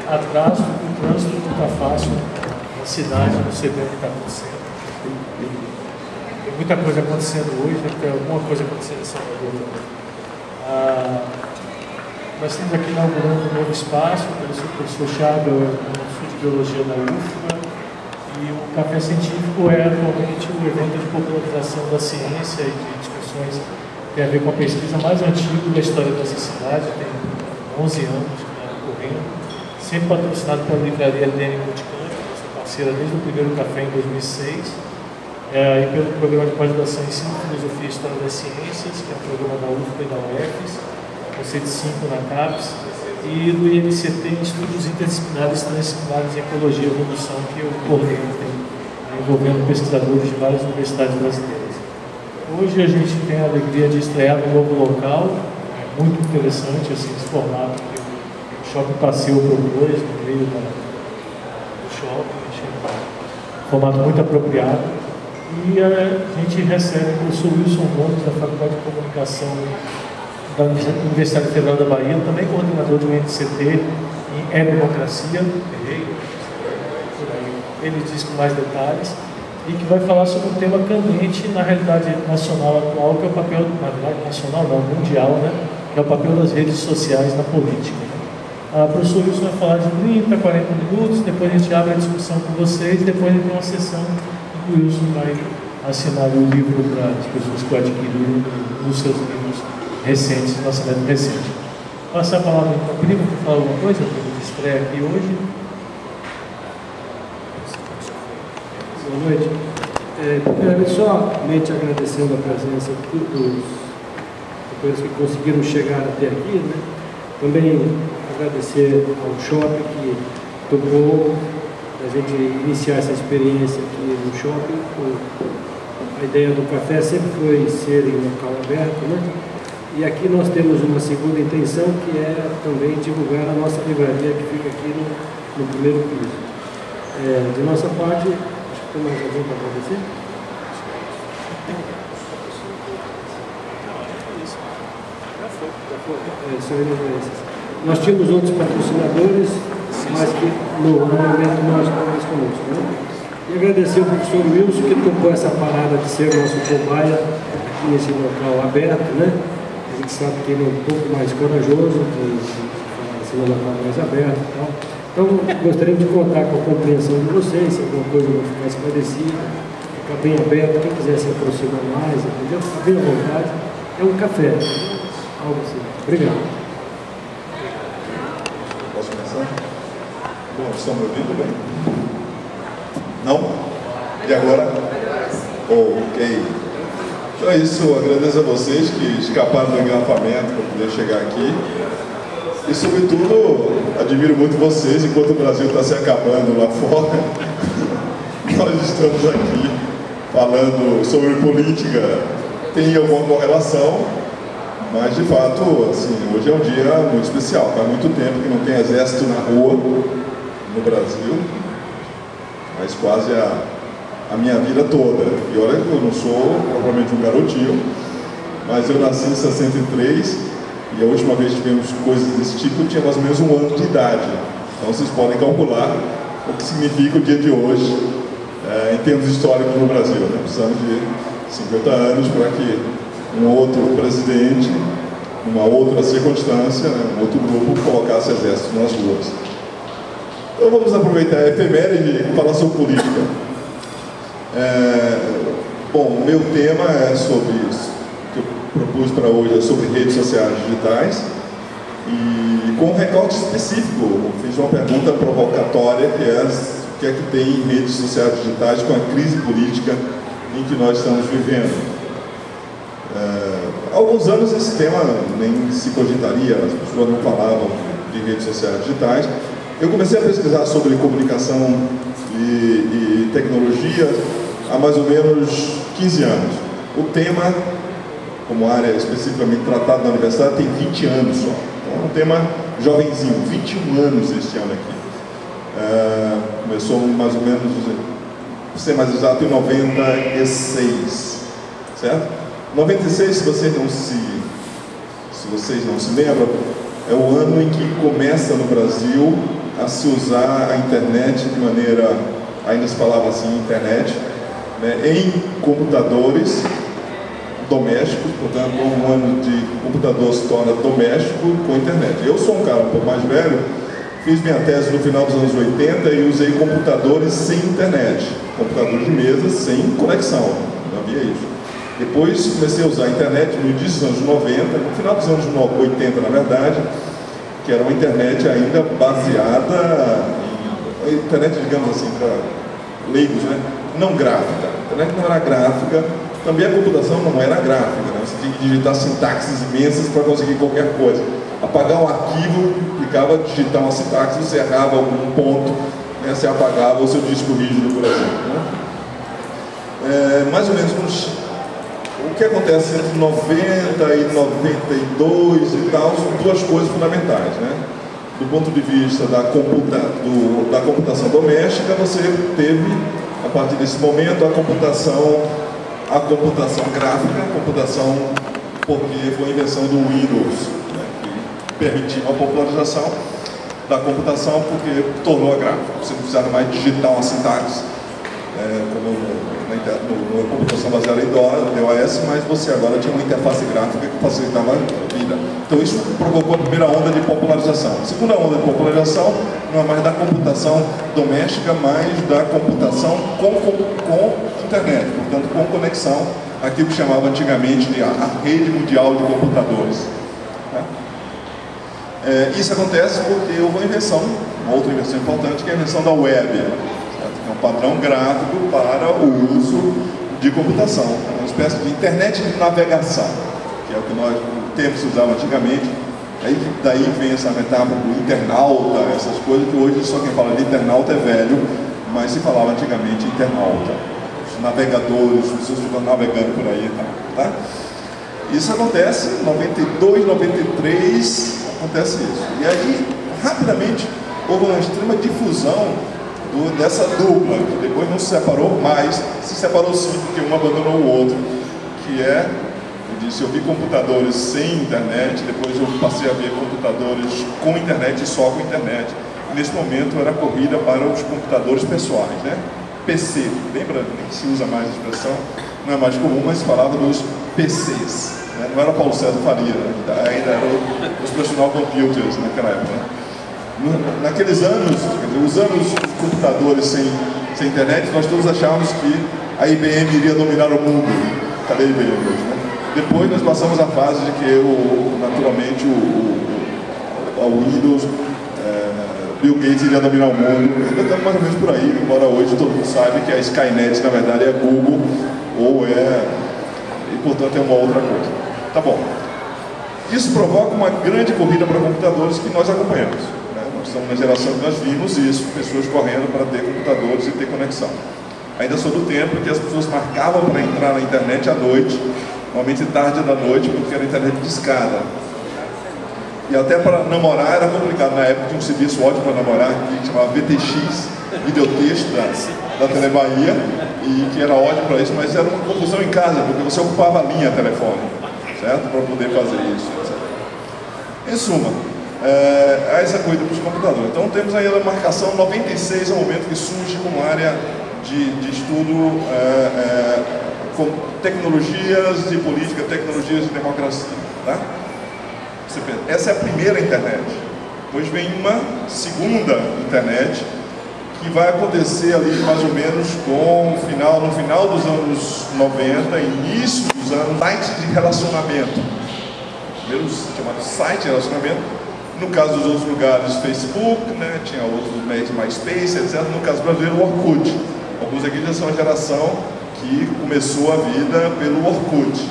atraso, o trânsito não está fácil na cidade, você vê o que está acontecendo. Tem muita coisa acontecendo hoje, deve ter alguma coisa acontecendo em Salvador também. Nós estamos aqui inaugurando um novo espaço, o professor Chaga é o professor de Biologia da UFBA, e o Café Científico é atualmente um evento de popularização da ciência e de discussões que tem a ver com a pesquisa mais antiga da história dessa cidade, tem 11 anos que está ocorrendo, sempre patrocinado pela livraria Lênin Multicamp, nossa parceira desde o primeiro café em 2006, e pelo programa de pós-graduação em Ensino, Filosofia e História das Ciências, que é um programa da UFBA e da UFES, conceito 5 na CAPES, e do IMCT em Estudos Interdisciplinares e Transdisciplinares em Ecologia e Evolução, que eu coordeno, envolvendo pesquisadores de várias universidades brasileiras. Hoje a gente tem a alegria de estrear um novo local, muito interessante, assim, esse formato que o Shopping Passeio propôs no meio do shopping, achei um formato muito apropriado. E a gente recebe o professor Wilson Gomes, da Faculdade de Comunicação da Universidade Federal da Bahia, também coordenador do INCT em E-Democracia, ele diz com mais detalhes, e que vai falar sobre um tema candente na realidade nacional atual, que é o papel, na realidade nacional não, mundial, né, que é o papel das redes sociais na política. O professor Wilson vai falar de 30, 40 minutos, depois a gente abre a discussão com vocês, depois a gente tem uma sessão em que o Wilson vai assinar o livro para as pessoas que o adquiriram nos seus livros recentes, lançamento recente. Passar a palavra para o primo para falar alguma coisa, para estreia aqui hoje. Boa noite. Primeiramente, somente agradecendo a presença de todos os que conseguiram chegar até aqui, né? Também agradecer ao shopping que topou a gente iniciar essa experiência aqui no shopping. A ideia do café sempre foi ser em local aberto, né? E aqui nós temos uma segunda intenção, que é também divulgar a nossa livraria, que fica aqui no primeiro piso. De nossa parte, acho que tem mais alguém para agradecer? Nós tínhamos outros patrocinadores, mas que no momento nós estamos conosco, né? E agradecer ao professor Wilson, que topou essa parada de ser nosso cobaia aqui nesse local aberto, né? A gente sabe que ele é um pouco mais corajoso, que se não local mais aberto e tal. Então, gostaria de contar com a compreensão de vocês, se alguma coisa não ficar esclarecida, ficar bem aberto, quem quiser se aproximar mais, entendeu? Ficar bem à vontade. É um café, algo assim. Obrigado. Posso começar? Bom, estão me ouvindo bem? Não? E agora? Ok. Então é isso, agradeço a vocês que escaparam do engarrafamento para poder chegar aqui. E, sobretudo, admiro muito vocês, enquanto o Brasil está se acabando lá fora. Nós estamos aqui falando sobre política. Tem alguma correlação, mas, de fato, assim, hoje é um dia muito especial. Faz muito tempo que não tem exército na rua no Brasil, mas quase a minha vida toda. E olha que eu não sou propriamente um garotinho, mas eu nasci em 63 e a última vez que tivemos coisas desse tipo eu tinha mais ou menos 1 ano de idade. Então vocês podem calcular o que significa o dia de hoje em termos históricos no Brasil, né? Precisamos de 50 anos para que um outro presidente, numa outra circunstância, né, um outro grupo, colocasse exército nas ruas. Então vamos aproveitar a efeméride e falar sobre política. Bom, o meu tema é sobre isso, que eu propus para hoje é sobre redes sociais digitais, e com um recorte específico, eu fiz uma pergunta provocatória, que é o que é que tem em redes sociais digitais com a crise política em que nós estamos vivendo. Há alguns anos esse tema nem se cogitaria, as pessoas não falavam de redes sociais digitais. Eu comecei a pesquisar sobre comunicação e tecnologia há mais ou menos 15 anos. O tema, como área especificamente tratada na universidade, tem 20 anos só. Então é um tema jovenzinho, 21 anos este ano aqui. Começou mais ou menos, para ser mais exato, em 96, certo? 96, se vocês não se lembram, é o ano em que começa no Brasil a se usar a internet de maneira, ainda se falava assim, internet, né, em computadores domésticos, portanto, um ano de computador se torna doméstico com internet. Eu sou um cara um pouco mais velho, fiz minha tese no final dos anos 80 e usei computadores sem internet, computadores de mesa sem conexão, não havia isso. Depois comecei a usar a internet no início dos anos 90, no final dos anos 80 na verdade, que era uma internet ainda baseada em internet, digamos assim, para leigos, né? Não gráfica. A internet não era gráfica, também a computação não era gráfica, né? Você tinha que digitar sintaxes imensas para conseguir qualquer coisa. Apagar um arquivo, ficava digitar uma sintaxe, você errava algum ponto, né? Você apagava o seu disco rígido, por exemplo. Né? Mais ou menos o que acontece entre 90 e 92 e tal, são duas coisas fundamentais, né? Do ponto de vista da computação doméstica, você teve, a partir desse momento, a computação gráfica, a computação, porque foi a invenção do Windows, né, que permitiu a popularização da computação, porque tornou a gráfica. Você não precisava mais digitar uma sintaxe, como na computação baseada em DOS, mas você agora tinha uma interface gráfica que facilitava a vida. Então isso provocou a primeira onda de popularização. A segunda onda de popularização não é mais da computação doméstica, mas da computação com internet, portanto com conexão, aquilo que chamava antigamente de a rede mundial de computadores. Isso acontece porque houve uma outra invenção importante, que é a invenção da web. É um padrão gráfico para o uso de computação, é uma espécie de internet de navegação, que é o que nós temos usado antigamente. Daí vem essa metáfora do internauta, essas coisas que hoje só quem fala de internauta é velho, mas se falava antigamente internauta. Os navegadores, as pessoas ficam navegando por aí, tá? Isso acontece em 92, 93, acontece isso. E aí, rapidamente, houve uma extrema difusão dessa dupla, que depois não se separou mais, se separou sim, porque um abandonou o outro, que é, eu disse, eu vi computadores sem internet, depois eu passei a ver computadores com internet e só com internet. E nesse momento era a corrida para os computadores pessoais, né? PC, lembra? Nem se usa mais a expressão, não é mais comum, mas se falava dos PCs, né? Não era Paulo César Faria, né? Ainda eram os personal computers naquela época, né? Naqueles anos, os anos dos computadores sem internet, nós todos achávamos que a IBM iria dominar o mundo. Cadê a IBM hoje, né? Depois nós passamos a fase de que, naturalmente, o Windows, Bill Gates iria dominar o mundo. Ainda estamos mais ou menos por aí, embora hoje todo mundo saiba que a Skynet, na verdade, é a Google, e portanto é uma outra coisa. Tá bom. Isso provoca uma grande corrida para computadores que nós acompanhamos. Estamos na geração que nós vimos isso, pessoas correndo para ter computadores e ter conexão. Ainda sou do tempo que as pessoas marcavam para entrar na internet à noite, normalmente tarde da noite, porque era internet de escada. E até para namorar era complicado. Na época tinha um serviço ótimo para namorar, que chamava VTX, Videotexto da Telebahia, e que era ótimo para isso, mas era uma confusão em casa, porque você ocupava a linha telefônica, certo? Para poder fazer isso, etc. Em suma, há essa corrida para os computadores. Então temos aí a marcação 96, é o momento que surge como área de estudo com tecnologias de política, tecnologias de democracia. Tá? Essa é a primeira internet. Depois vem uma segunda internet que vai acontecer ali mais ou menos no final dos anos 90, início dos anos, sites de relacionamento. Primeiro chamado site de relacionamento. No caso dos outros lugares, Facebook, né? Tinha outros meios, MySpace, etc. No caso brasileiro, o Orkut. Alguns aqui já são a geração que começou a vida pelo Orkut.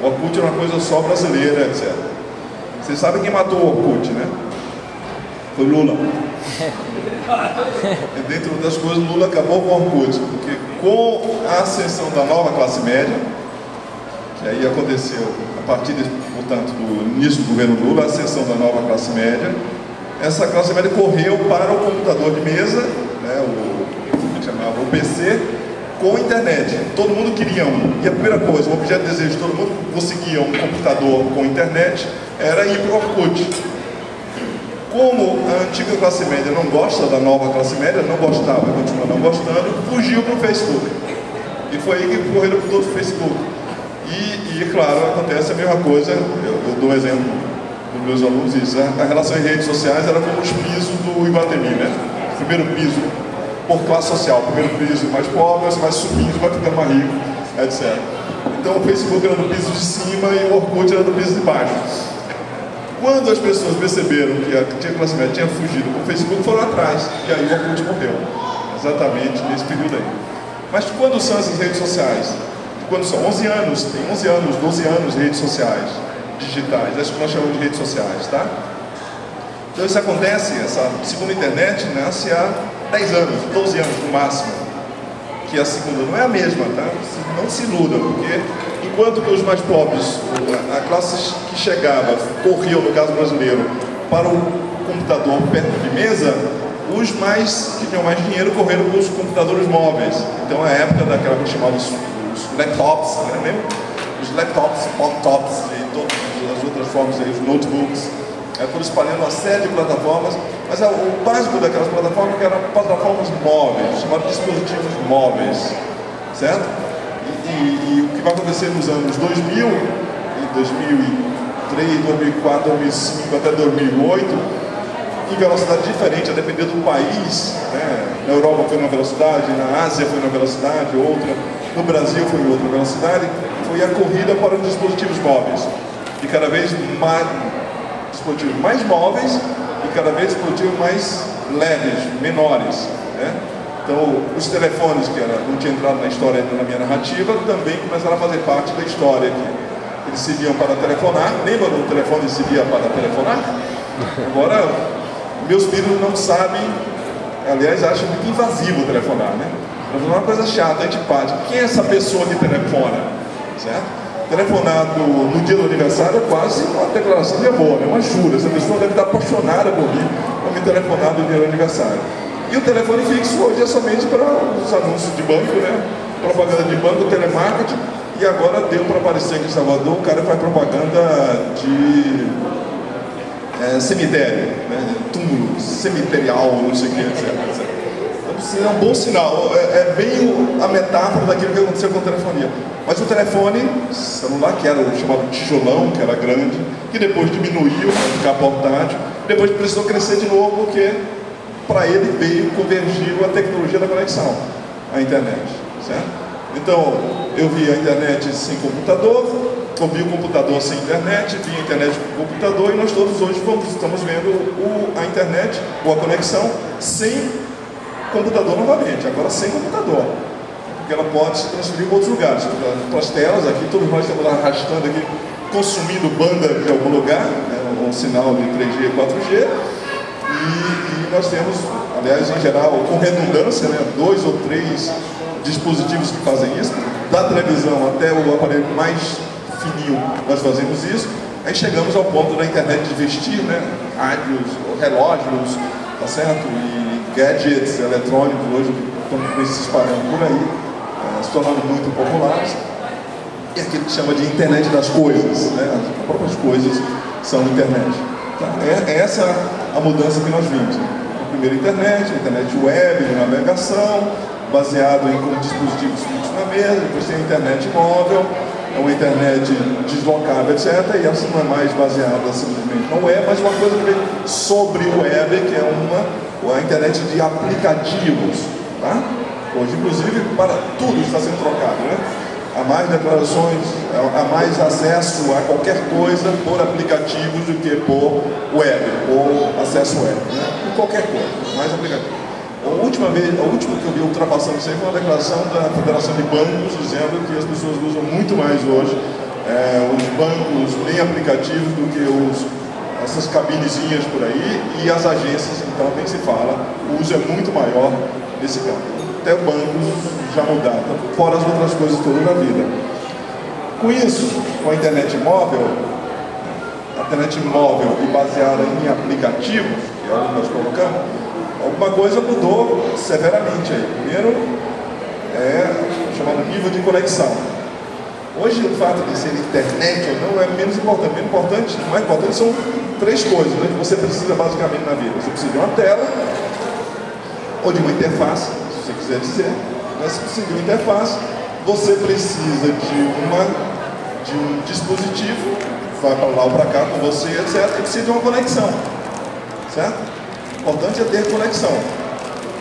O Orkut era uma coisa só brasileira, etc. Vocês sabem quem matou o Orkut, né? Foi Lula. E dentro das coisas, Lula acabou com o Orkut, porque com a ascensão da nova classe média, que aí aconteceu a partir, portanto, do início do governo Lula, a ascensão da nova classe média, essa classe média correu para o computador de mesa, né, o que chamava o PC, com internet. Todo mundo queria um. E a primeira coisa, o objeto de desejo de todo mundo conseguia um computador com internet, era ir para o Orkut. Como a antiga classe média não gosta da nova classe média, não gostava e continua não gostando, fugiu para o Facebook. E foi aí que correram por todo o Facebook. E claro, acontece a mesma coisa, eu dou exemplo dos meus alunos, isso, a relação em redes sociais era como os pisos do Iguatemi, né? Primeiro piso por classe social, primeiro piso mais pobre, mais subindo, vai ficando mais rico, etc. Então o Facebook era do piso de cima e o Orkut era do piso de baixo. Quando as pessoas perceberam que a antiga classe média tinha fugido para o Facebook, foram atrás, e aí o Orkut morreu, exatamente nesse período aí. Mas quando são essas redes sociais? Quando são 11 anos, tem 11 anos, 12 anos de redes sociais digitais, acho que nós chamamos de redes sociais, tá? Então isso acontece, essa segunda internet nasce há 10 anos, 12 anos no máximo, que a segunda não é a mesma, tá? Não se iludam, porque enquanto que os mais pobres, a classe que chegava, corriam, no caso brasileiro, para o computador perto de mesa, os mais que tinham mais dinheiro correram para os computadores móveis. Então a época daquela que chamava os laptops, né? Lembra? Os laptops, laptops e todas as outras formas aí, os notebooks, foram espalhando uma série de plataformas, mas o básico daquelas plataformas eram plataformas móveis, chamadas dispositivos móveis, certo? E o que vai acontecer nos anos 2000, em 2003, 2004, 2005 até 2008, em velocidade diferente, a depender do país, né? Na Europa foi numa velocidade, na Ásia foi numa velocidade, outra, no Brasil foi em outra velocidade, foi a corrida para os dispositivos móveis. E cada vez mais dispositivos mais móveis e cada vez dispositivos mais leves, menores, né? Então, os telefones, que não tinha entrado na história ainda na minha narrativa, também começaram a fazer parte da história aqui. Eles serviam para telefonar, lembra do telefone servia para telefonar? Agora, meus filhos não sabem, aliás, acham muito invasivo telefonar, né? Telefonar é uma coisa chata, antipática. Quem é essa pessoa que telefona? Certo? Telefonar no dia do aniversário é quase uma declaração de amor, né? Uma jura. Essa pessoa deve estar apaixonada por mim para me telefonar no dia do aniversário. E o telefone fixo hoje é somente para os anúncios de banco, né? Propaganda de banco, telemarketing. E agora deu para aparecer aqui em Salvador, o cara faz propaganda de cemitério, né? Túmulo, cemiterial, não sei o que, etc. Então, é um bom sinal, é bem a metáfora daquilo que aconteceu com a telefonia. Mas o telefone celular, que era o chamado tijolão, que era grande, que depois diminuiu para ficar portátil, depois precisou crescer de novo, porque para ele veio, convergiu a tecnologia da conexão, a internet, certo? Então, eu vi a internet sem computador, eu vi o computador sem internet, vi a internet com o computador, e nós todos hoje estamos vendo a internet, ou a conexão, sem computador novamente, agora sem computador. Porque ela pode se transferir para outros lugares, para as telas aqui, todos nós estamos arrastando aqui, consumindo banda de algum lugar, né, um sinal de 3G, 4G, e nós temos, aliás, em geral, com redundância, né, 2 ou 3 dispositivos que fazem isso, da televisão até o aparelho mais fininho, nós fazemos isso, aí chegamos ao ponto da internet de vestir, né, rádios, relógios, tá certo? E gadgets eletrônicos hoje estão se espalhando por aí, se tornando muito populares, e aquilo que chama de internet das coisas, né? As próprias coisas são internet. Então, é essa a mudança que nós vimos. A primeira internet, a internet web, de navegação, baseado em dispositivos fixos na mesa, depois tem a internet móvel, é uma internet deslocável, etc. E essa não é mais baseada simplesmente na web, mas uma coisa que vem sobre o web, que é a internet de aplicativos, tá? Hoje, inclusive, para tudo está sendo trocado, né? Há mais declarações, há mais acesso a qualquer coisa por aplicativos do que por web, por acesso web, né? Por qualquer coisa, mais aplicativo. A última que eu vi ultrapassando isso aí foi uma declaração da Federação de Bancos dizendo que as pessoas usam muito mais hoje os bancos em aplicativos do que essas cabinezinhas por aí, e as agências, então, nem se fala, o uso é muito maior nesse campo. Até bancos já mudaram, fora as outras coisas todas da vida. Com isso, com a internet móvel e baseada em aplicativos, que é o que nós colocamos, alguma coisa mudou severamente aí. Primeiro, é o chamado nível de conexão. Hoje o fato de ser internet ou não é menos importante. O mais importante são três coisas, né, que você precisa basicamente na vida. Você precisa de uma tela, ou de uma interface, se você quiser dizer. Mas você precisa de uma interface, você precisa de um dispositivo, vai para lá ou para cá com você, etc. E precisa de uma conexão, certo? O importante é ter conexão.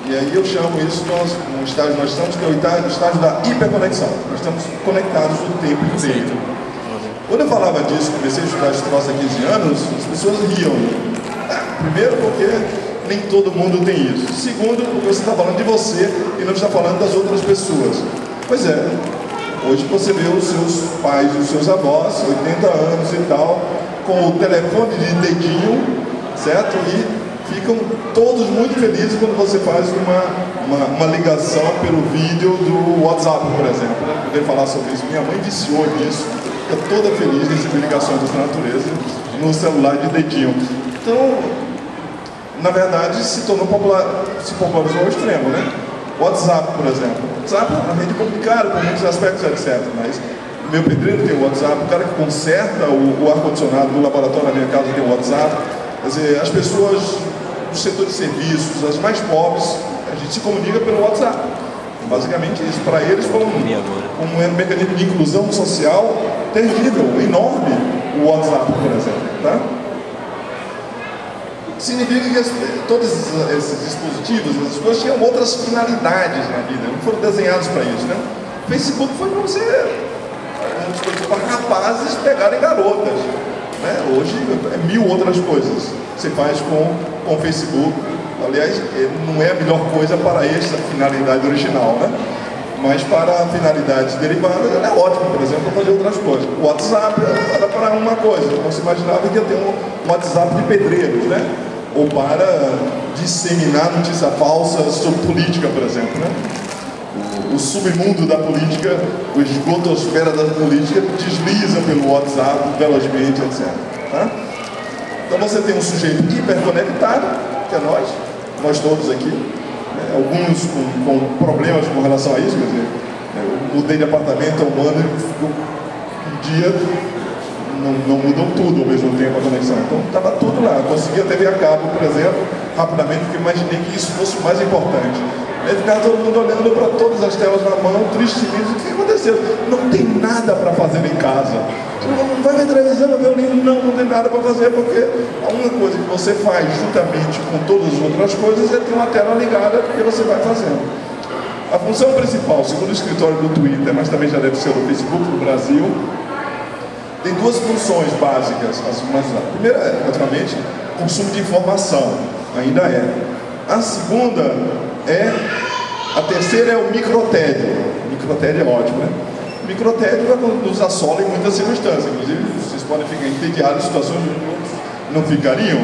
E aí eu chamo isso, no estágio, nós estamos no estágio da hiperconexão. Nós estamos conectados o tempo inteiro. Quando eu falava disso, comecei a estudar esse troço há 15 anos, as pessoas riam. Primeiro porque nem todo mundo tem isso. Segundo, porque você está falando de você e não está falando das outras pessoas. Pois é, hoje você vê os seus pais e os seus avós, 80 anos e tal, com o telefone de dedinho, certo? E ficam todos muito felizes quando você faz uma ligação pelo vídeo do WhatsApp, por exemplo. Né? Poder falar sobre isso. Minha mãe viciou nisso, fica toda feliz de receber ligações dessa natureza no celular de dedinho. Então, na verdade, se popularizou ao extremo, né? WhatsApp, por exemplo. WhatsApp é uma rede complicada por muitos aspectos, etc. Mas o meu pedreiro tem o WhatsApp, o cara que conserta o ar-condicionado no laboratório da minha casa tem o WhatsApp. Quer dizer, as pessoas do setor de serviços, as mais pobres, a gente se comunica pelo WhatsApp. Basicamente isso. Para eles foi um mecanismo de inclusão social terrível, enorme, o WhatsApp, por exemplo. Tá? Significa que todos esses dispositivos, essas coisas, tinham outras finalidades na vida, não foram desenhados para isso, né? Facebook foi para você, para rapazes pegarem garotas, né? Hoje é mil outras coisas que você faz com o Facebook. Aliás, não é a melhor coisa para essa finalidade original, né? Mas para finalidades derivadas, é ótimo, por exemplo, para fazer outras coisas. O WhatsApp era para uma coisa, não se imaginava que ia ter um WhatsApp de pedreiros, né? Ou para disseminar notícia falsa sobre política, por exemplo, né? O submundo da política, a esgotosfera da política desliza pelo WhatsApp velozmente, etc. Tá? Então você tem um sujeito hiperconectado, que é nós todos aqui, né? Alguns com problemas com relação a isso, quer dizer, eu mudei de apartamento há um ano e um dia não mudou tudo ao mesmo tempo a conexão. Então estava tudo lá. Eu consegui a TV a cabo, por exemplo, rapidamente, porque imaginei que isso fosse o mais importante. Aí ficava todo mundo olhando para todas as telas na mão, tristemente. O que aconteceu? Não tem nada para fazer em casa. Você não vai ver televisão, vai ver o livro? Não tem nada para fazer, porque a única coisa que você faz juntamente com todas as outras coisas é ter uma tela ligada, porque você vai fazendo. A função principal, segundo o escritório do Twitter, mas também já deve ser do Facebook do Brasil, tem duas funções básicas. A primeira é, naturalmente, consumo de informação, ainda é. A segunda é, a terceira é o microtédio. O microtédio é ótimo, né? O microtédio nos assola em muitas circunstâncias. Inclusive, vocês podem ficar entediados em situações onde não ficariam.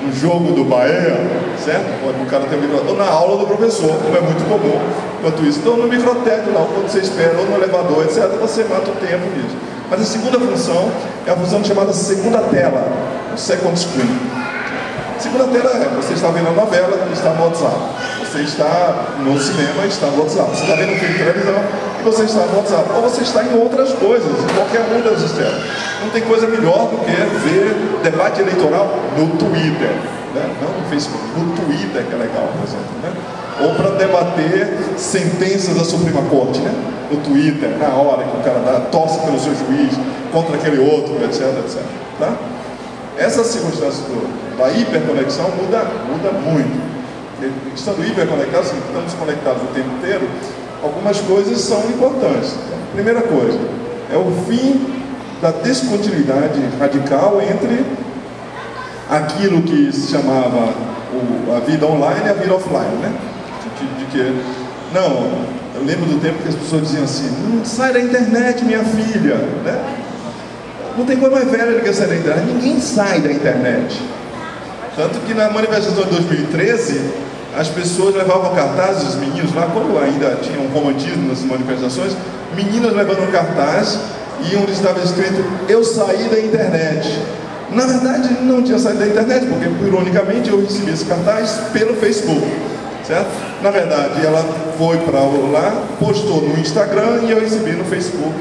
No jogo do Bahia, certo? Pode o cara ter um microtédio. Ou na aula do professor, como é muito comum. Enquanto isso, então no microtédio, lá, quando você espera, ou no elevador, etc., você mata o tempo nisso. Mas a segunda função é a função chamada segunda tela, o second screen. Segunda tela é, você está vendo a novela e está no WhatsApp. Você está no cinema e está no WhatsApp. Você está vendo um filme de televisão e você está no WhatsApp. Ou você está em outras coisas, em qualquer uma das telas. Não tem coisa melhor do que ver debate eleitoral no Twitter. Né? Não no Facebook, no Twitter, que é legal, por exemplo. Né? Ou para debater sentenças da Suprema Corte, né? No Twitter, na hora que o cara torce pelo seu juiz contra aquele outro, etc, etc. Tá? Essa circunstância da hiperconexão muda muito. Estando hiperconectados, estamos conectados o tempo inteiro, algumas coisas são importantes. Primeira coisa, é o fim da descontinuidade radical entre aquilo que se chamava a vida online e a vida offline, né? De que, não, eu lembro do tempo que as pessoas diziam assim, sai da internet, minha filha, né? Não tem coisa mais velha do que sair da internet. Ninguém sai da internet. Tanto que na manifestação de 2013, as pessoas levavam cartazes, os meninos lá, quando ainda tinha um romantismo nas manifestações, meninas levando cartaz e onde estava escrito, eu saí da internet. Na verdade, não tinha saído da internet, porque, ironicamente, eu recebi esse cartaz pelo Facebook. Certo? Na verdade, ela foi para lá, postou no Instagram e eu recebi no Facebook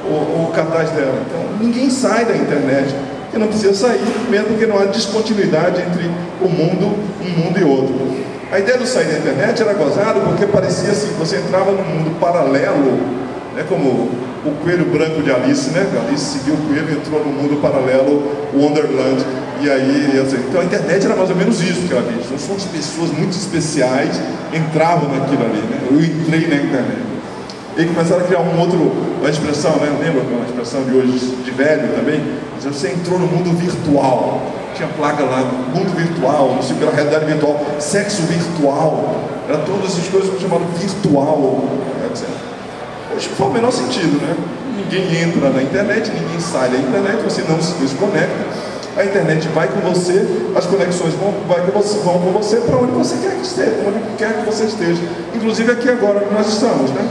o cartaz dela. Então, ninguém sai da internet, porque não precisa sair, mesmo porque não há descontinuidade entre um mundo e outro. A ideia do sair da internet era gozado porque parecia assim, você entrava num mundo paralelo, né, como o coelho branco de Alice, né? Alice seguiu o coelho e entrou no mundo paralelo, Wonderland, e aí, então a internet era mais ou menos isso que ela diz. Nós somos pessoas muito especiais, entravam naquilo ali, né? Eu entrei na internet. E começaram a criar uma expressão, né? Lembra uma expressão de hoje, de velho também? Você entrou no mundo virtual. Tinha placa lá, mundo virtual, não sei pela realidade virtual, sexo virtual. Era todas essas coisas que chamavam virtual, etc. Hoje não faz o menor sentido, né? Ninguém entra na internet, ninguém sai da internet, você não se desconecta. A internet vai com você, as conexões vão com você para onde você quer que esteja, onde quer que você esteja. Inclusive aqui agora que nós estamos, né?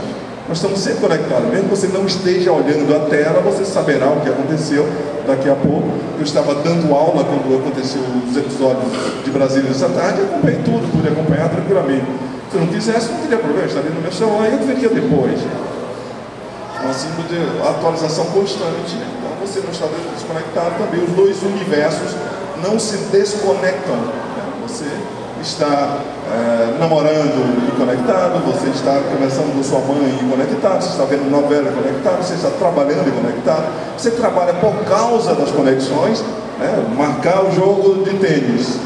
Nós estamos sempre conectados, mesmo que você não esteja olhando a tela, você saberá o que aconteceu daqui a pouco. Eu estava dando aula quando aconteceu os episódios de Brasília essa tarde, eu acompanhei tudo, pude acompanhar tranquilamente. Se eu não quisesse, não teria problema, eu estaria no meu celular e eu veria depois. Uma símbolo de atualização constante. Então você não está desconectado também, os dois universos não se desconectam. Você está namorando e conectado, você está conversando com sua mãe e conectado, você está vendo novela conectado, você está trabalhando e conectado, você trabalha por causa das conexões, né? Marcar o jogo de tênis,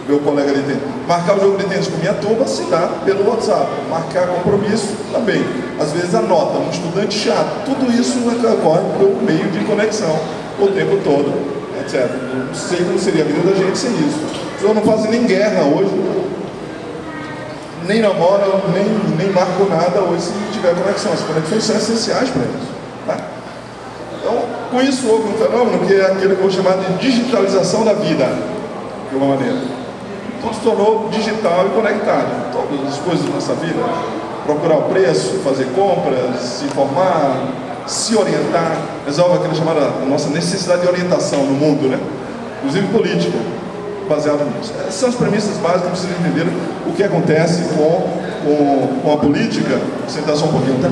meu colega de tênis, marcar o jogo de tênis com minha turma se dá pelo WhatsApp, marcar compromisso também, às vezes anota, um estudante chato, tudo isso ocorre pelo meio de conexão o tempo todo, etc. Não sei como seria a vida da gente sem isso. As pessoas não fazem nem guerra hoje, nem namoram, nem marcam nada hoje se não tiver conexão. As conexões são essenciais para isso. Tá? Então, com isso houve um fenômeno que é aquele que eu vou chamar de digitalização da vida, de uma maneira. Tudo se tornou digital e conectado. Todas as coisas da nossa vida, procurar o preço, fazer compras, se informar, se orientar, resolve aquela chamada nossa necessidade de orientação no mundo, né? Inclusive política, baseado nisso. Essas são as premissas básicas para vocês entenderem o que acontece com a política. Vou sentar só um pouquinho, tá?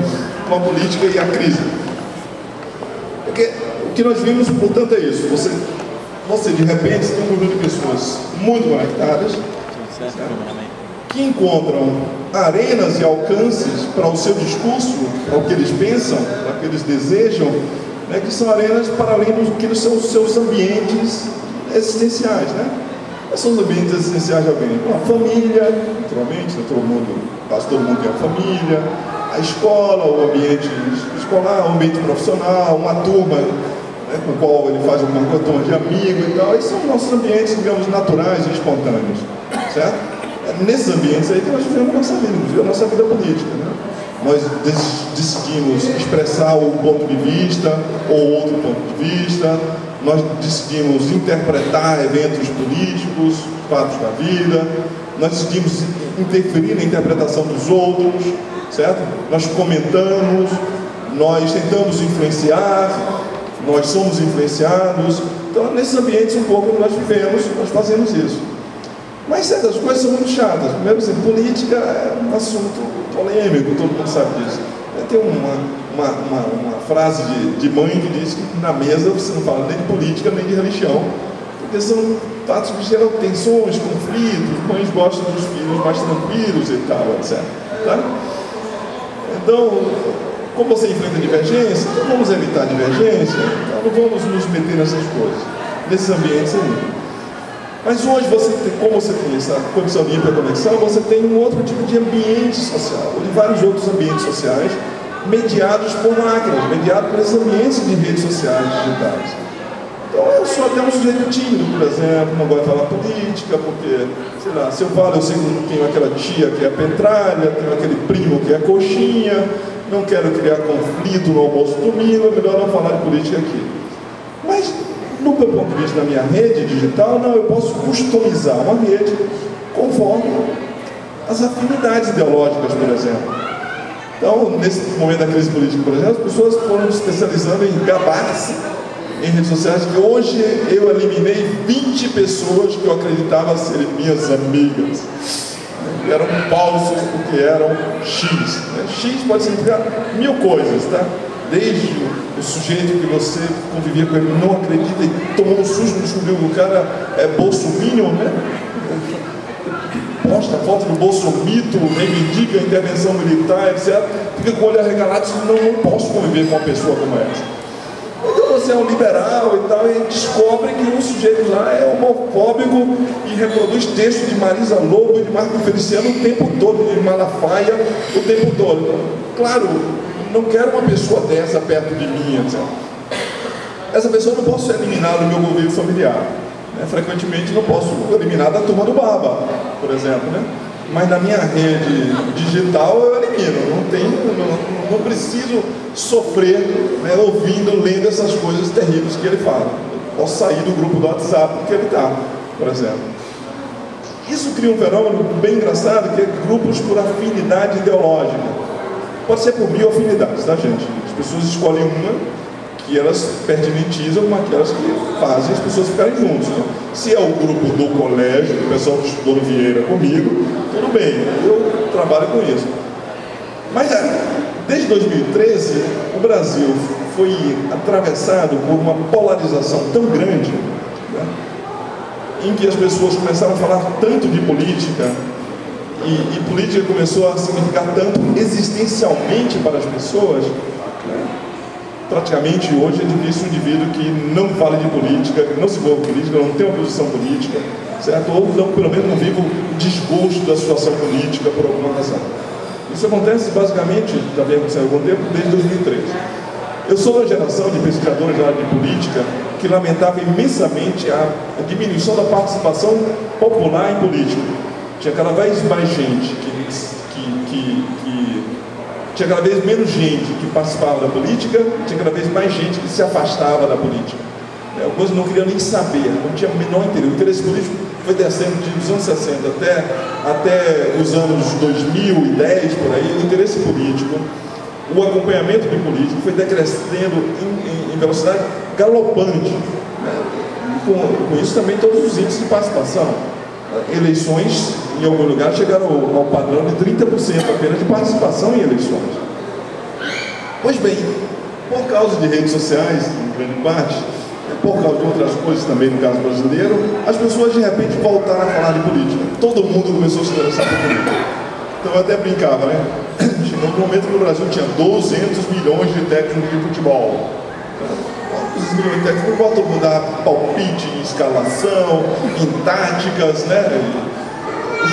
Com a política e a crise. Porque o que nós vimos, portanto, é isso. Você de repente tem um conjunto de pessoas muito conectadas, que encontram arenas e alcances para o seu discurso, para o que eles pensam, para o que eles desejam, né, que são arenas para além do que são os seus ambientes existenciais, né? Quais são os ambientes existenciais de alguém? A família, naturalmente, quase todo mundo tem uma família, a escola, o ambiente escolar, o ambiente profissional, uma turma, né, com a qual ele faz uma turma de amigo e tal. Esses são nossos ambientes, digamos, naturais e espontâneos, certo? É nesses ambientes aí que nós vivemos a nossa vida, inclusive a nossa vida política, né? Nós decidimos expressar um ponto de vista ou outro ponto de vista, nós decidimos interpretar eventos políticos, fatos da vida, nós decidimos interferir na interpretação dos outros, certo? Nós comentamos, nós tentamos influenciar, nós somos influenciados. Então, nesses ambientes um pouco que nós vivemos, nós fazemos isso. Mas certas coisas são muito chatas. Primeiro, assim, política é um assunto polêmico, todo mundo sabe disso. Tem uma frase de mãe que diz que na mesa você não fala nem de política nem de religião, porque são fatos que geram tensões, conflitos, mães gostam dos filhos mais tranquilos e tal, etc. Tá? Então, como você enfrenta divergência, então vamos evitar divergência, então não vamos nos meter nessas coisas, nesses ambientes aí. Mas hoje, como você tem essa condição de hiperconexão, você tem um outro tipo de ambiente social, ou de vários outros ambientes sociais, mediados por máquinas, mediados por esses ambientes de redes sociais digitais. Então eu sou até um sujeito tímido, por exemplo, não gosto de falar política, porque, sei lá, se eu falo, eu sei que tenho aquela tia que é petralha, tenho aquele primo que é coxinha, não quero criar conflito no almoço domingo, é melhor não falar de política aqui. Mas, no meu ponto de vista da minha rede digital, não, eu posso customizar uma rede conforme as afinidades ideológicas, por exemplo. Então, nesse momento da crise política, por exemplo, as pessoas foram se especializando em gabar-se em redes sociais, que hoje eu eliminei 20 pessoas que eu acreditava serem minhas amigas. Eram falsos porque eram X. Né? X pode significar mil coisas, tá? desde o sujeito que você convivia com ele, não acredita e tomou um susto, descobriu que o cara é bolsominion, né? Posta a foto do bolsomito, reivindica a intervenção militar, etc. Fica com o olho arregalado e diz, não posso conviver com uma pessoa como essa. Então você é um liberal e tal, e descobre que um sujeito lá é homofóbico e reproduz texto de Marisa Lobo e de Marco Feliciano o tempo todo, de Malafaia o tempo todo. Então, claro, não quero uma pessoa dessa perto de mim, etc. Essa pessoa não posso eliminar do meu convívio familiar. Frequentemente não posso eliminar da turma do Baba, por exemplo, né? Mas na minha rede digital eu elimino, não preciso sofrer, né, ouvindo, lendo essas coisas terríveis que ele fala. Eu posso sair do grupo do WhatsApp que ele está, por exemplo. Isso cria um fenômeno bem engraçado, que é grupos por afinidade ideológica. Pode ser por 1000 afinidades, tá, gente? As pessoas escolhem uma que elas pertinentizam com aquelas que fazem as pessoas ficarem juntos, né? Se é o grupo do colégio, o pessoal que estudou no Vieira comigo, tudo bem, eu trabalho com isso. Mas desde 2013, o Brasil foi atravessado por uma polarização tão grande, né, em que as pessoas começaram a falar tanto de política, e política começou a significar tanto existencialmente para as pessoas, né? Praticamente hoje é difícil um indivíduo que não fale de política, que não se envolve em política, não tem uma posição política, certo? Ou não, pelo menos não vive o desgosto da situação política por alguma razão. Isso acontece basicamente, já vem acontecendo há algum tempo, desde 2013. Eu sou da geração de pesquisadores da área de política que lamentava imensamente a diminuição da participação popular em política. Tinha cada vez mais gente tinha cada vez menos gente que participava da política, tinha cada vez mais gente que se afastava da política. Alguns não queriam nem saber, não tinha o menor interesse. O interesse político foi descendo dos anos 60 até os anos 2010, por aí, o interesse político, o acompanhamento de político foi decrescendo em velocidade galopante. Com isso também todos os índices de participação. Eleições, em algum lugar, chegaram ao padrão de 30% apenas de participação em eleições. Pois bem, por causa de redes sociais, em grande parte, por causa de outras coisas também, no caso brasileiro, as pessoas de repente voltaram a falar de política. Todo mundo começou a se interessar por política. Então eu até brincava, né? Chegou um momento que o Brasil tinha 200 milhões de técnicos de futebol. Todo mundo dá palpite em escalação, em táticas, né?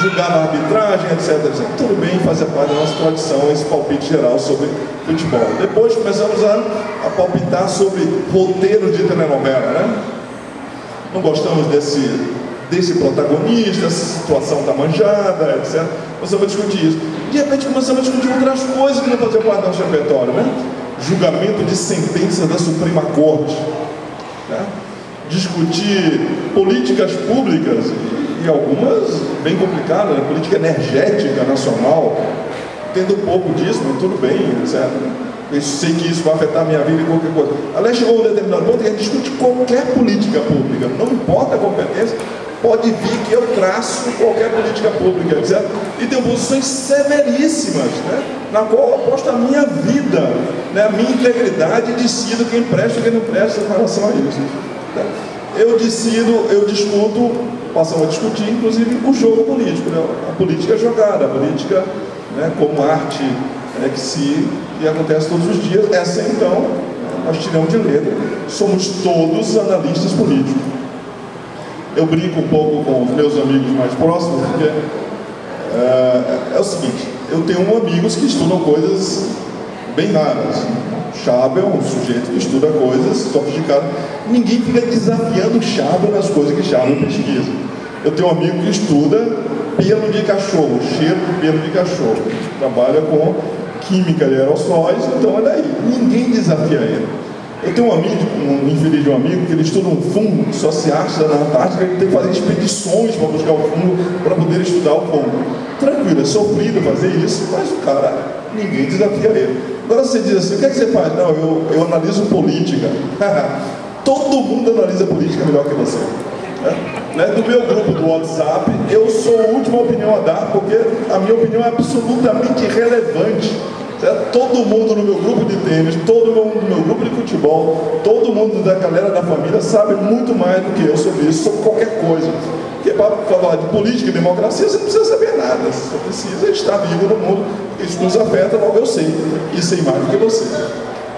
Julgar a arbitragem, etc, etc. Tudo bem, fazia parte da nossa tradição esse palpite geral sobre futebol. Depois começamos a palpitar sobre roteiro de telenovela, né? Não gostamos desse protagonista, essa situação da manjada, etc. Começamos a discutir isso. De repente começamos a discutir outras coisas que não faziam parte do nosso repertório, né? Julgamento de sentenças da Suprema Corte, né? Discutir políticas públicas e algumas bem complicadas, né? Política energética nacional, tendo um pouco disso, mas tudo bem, etc. Eu sei que isso vai afetar a minha vida e qualquer coisa. Aliás, chegou um determinado ponto que a gente discute qualquer política pública, não importa a competência, pode vir que eu traço qualquer política pública, etc. E tenho posições severíssimas, né? Na qual eu aposto a minha vida, né? A minha integridade, e decido quem presta e quem não presta em relação a isso. Eu discuto, passamos a discutir, inclusive, o jogo político, né? A política jogada, a política, né, como arte, né, que acontece todos os dias. Essa, então, nós tiramos de letra. Somos todos analistas políticos. Eu brinco um pouco com os meus amigos mais próximos, porque é o seguinte, eu tenho amigos que estudam coisas bem raras. Schabel é um sujeito que estuda coisas sofisticadas. Ninguém fica desafiando Schabel nas coisas que Schabel pesquisa. Eu tenho um amigo que estuda pelo de cachorro, cheiro de pelo de cachorro. Trabalha com química de aerossóis, então é daí. Ninguém desafia ele. Eu tenho um amigo, um infeliz de um amigo, que ele estuda um fungo que só se acha na Antártica, ele tem que fazer expedições para buscar o fungo, para poder estudar o fungo. Tranquilo, é sofrido fazer isso, mas o cara, ninguém desafia ele. Agora você diz assim, o que é que você faz? Não, eu analiso política. Todo mundo analisa política melhor que você. Né? Do meu grupo do WhatsApp, eu sou a última opinião a dar, porque a minha opinião é absolutamente irrelevante. certo? Todo mundo no meu grupo de tênis, todo mundo no meu grupo de futebol, todo mundo da galera da família sabe muito mais do que eu sobre isso, sobre qualquer coisa. Porque para falar de política e democracia, você não precisa saber nada, você precisa estar vivo no mundo, isso nos afeta, logo eu sei, e sei mais do que você.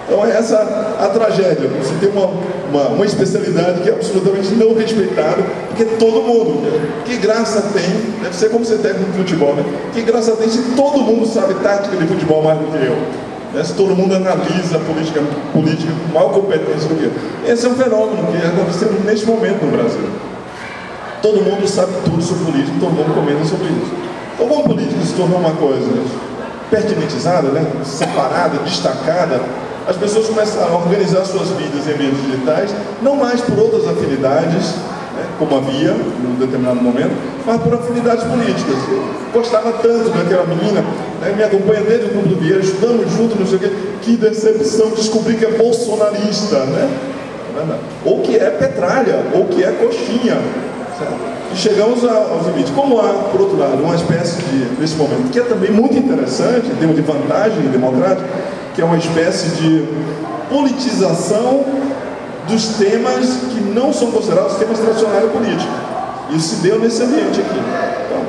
Então é essa a tragédia, você tem uma especialidade que é absolutamente não respeitada, porque todo mundo, que graça tem, deve ser como ser técnico de futebol, né? Que graça tem se todo mundo sabe tática de futebol mais do que eu, né? Se todo mundo analisa a política com maior competência do que eu. Esse é um fenômeno que aconteceu neste momento no Brasil. Todo mundo sabe tudo sobre política, todo mundo comenta sobre isso. Então como política se tornou uma coisa pertinentizada, né? Separada, destacada, as pessoas começaram a organizar suas vidas em meios digitais, não mais por outras afinidades, né, como havia num determinado momento, mas por afinidades políticas. Eu gostava tanto daquela menina, né, me acompanha desde o Clube do Vieira, estudamos juntos, não sei o quê, que decepção descobrir que é bolsonarista, né? Ou que é petralha, ou que é coxinha. Certo? E chegamos aos limites. Como há, por outro lado, uma espécie de, nesse momento, que é também muito interessante, em termos de vantagem democrática, que é uma espécie de politização dos temas que não são considerados temas tradicionais da política. Isso se deu nesse ambiente aqui. Então,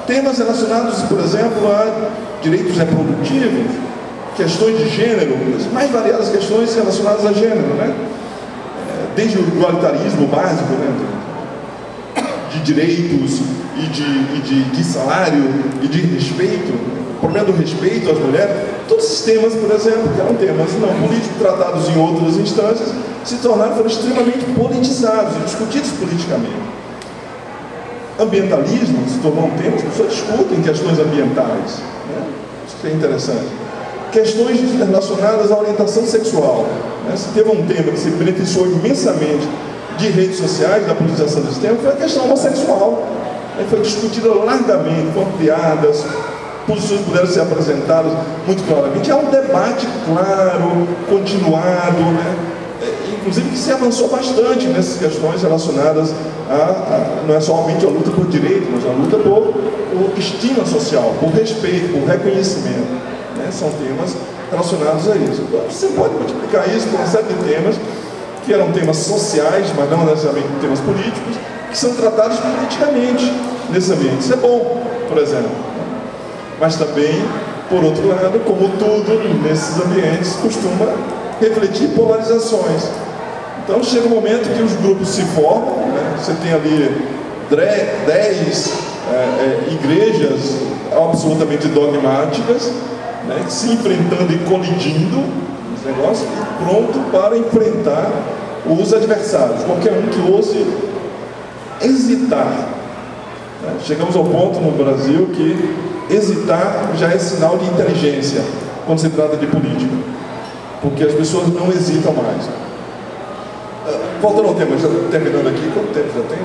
temas relacionados, por exemplo, a direitos reprodutivos, questões de gênero, as mais variadas questões relacionadas a gênero, né? Desde o igualitarismo básico, né? De direitos e de salário e de respeito, o problema do respeito às mulheres, todos esses temas, por exemplo, que eram temas não políticos tratados em outras instâncias, foram extremamente politizados e discutidos politicamente. Ambientalismo se tornou um tema, as pessoas discutem questões ambientais, né? Isso é interessante. Questões relacionadas à orientação sexual, né? Se teve um tema que se beneficiou imensamente de redes sociais, da politização desse tema, foi a questão homossexual. Foi discutida largamente, com piadas, posições puderam ser apresentadas muito claramente. Há um debate claro, continuado, né? Inclusive que se avançou bastante nessas questões relacionadas não é somente a luta por direito, mas a luta por estima social, por respeito, por reconhecimento, né? São temas relacionados a isso. Então, você pode multiplicar isso por uma série de temas que eram temas sociais, mas não necessariamente temas políticos, que são tratados politicamente nesse ambiente. Isso é bom, por exemplo. Mas também, por outro lado, como tudo nesses ambientes, costuma refletir polarizações. Então chega um momento que os grupos se formam, né? Você tem ali 10 igrejas absolutamente dogmáticas, né? Se enfrentando e colidindo, negócio, e pronto para enfrentar os adversários, qualquer um que ouse hesitar. Chegamos ao ponto no Brasil que hesitar já é sinal de inteligência quando se trata de política, porque as pessoas não hesitam mais. Voltando ao tema, já terminando aqui, quanto tempo já tem?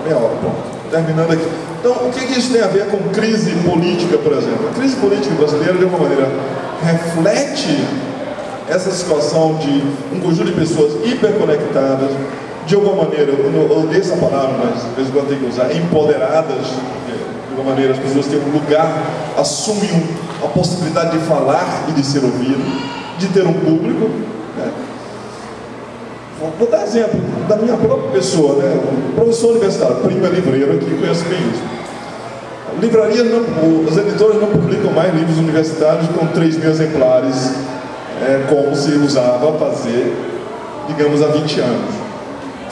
Meia hora, pronto. Terminando aqui. Então, o que isso tem a ver com crise política, por exemplo? A crise política brasileira, de alguma maneira, reflete essa situação de um conjunto de pessoas hiperconectadas, de alguma maneira, eu odeio essa palavra, mas de vez em quando tem que usar, empoderadas, de alguma maneira as pessoas têm um lugar, assumem a possibilidade de falar e de ser ouvido, de ter um público, né? Vou dar exemplo da minha própria pessoa, né? O professor universitário, primo é livreiro aqui, conheço bem isso. Livrarias os editores não publicam mais livros universitários com 3.000 exemplares, como se usava fazer, digamos, há 20 anos.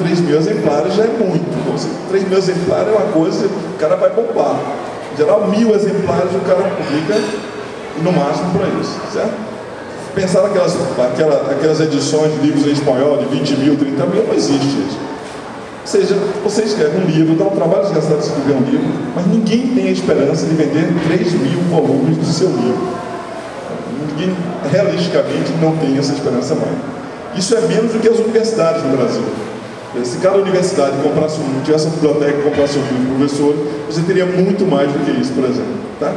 3.000 exemplares já é muito. Então, 3.000 exemplares é uma coisa, o cara vai bombar. Em geral, 1.000 exemplares o cara publica, no máximo para isso, certo? Pensar aquelas edições de livros em espanhol de 20 mil, 30 mil, não existe isso. Ou seja, você escreve um livro, dá um trabalho desgastado de escrever um livro, mas ninguém tem a esperança de vender 3.000 volumes do seu livro. Ninguém, realisticamente, não tem essa esperança mais. Isso é menos do que as universidades no Brasil. Se cada universidade tivesse uma biblioteca e comprasse um livro para professor, você teria muito mais do que isso, por exemplo. Tá?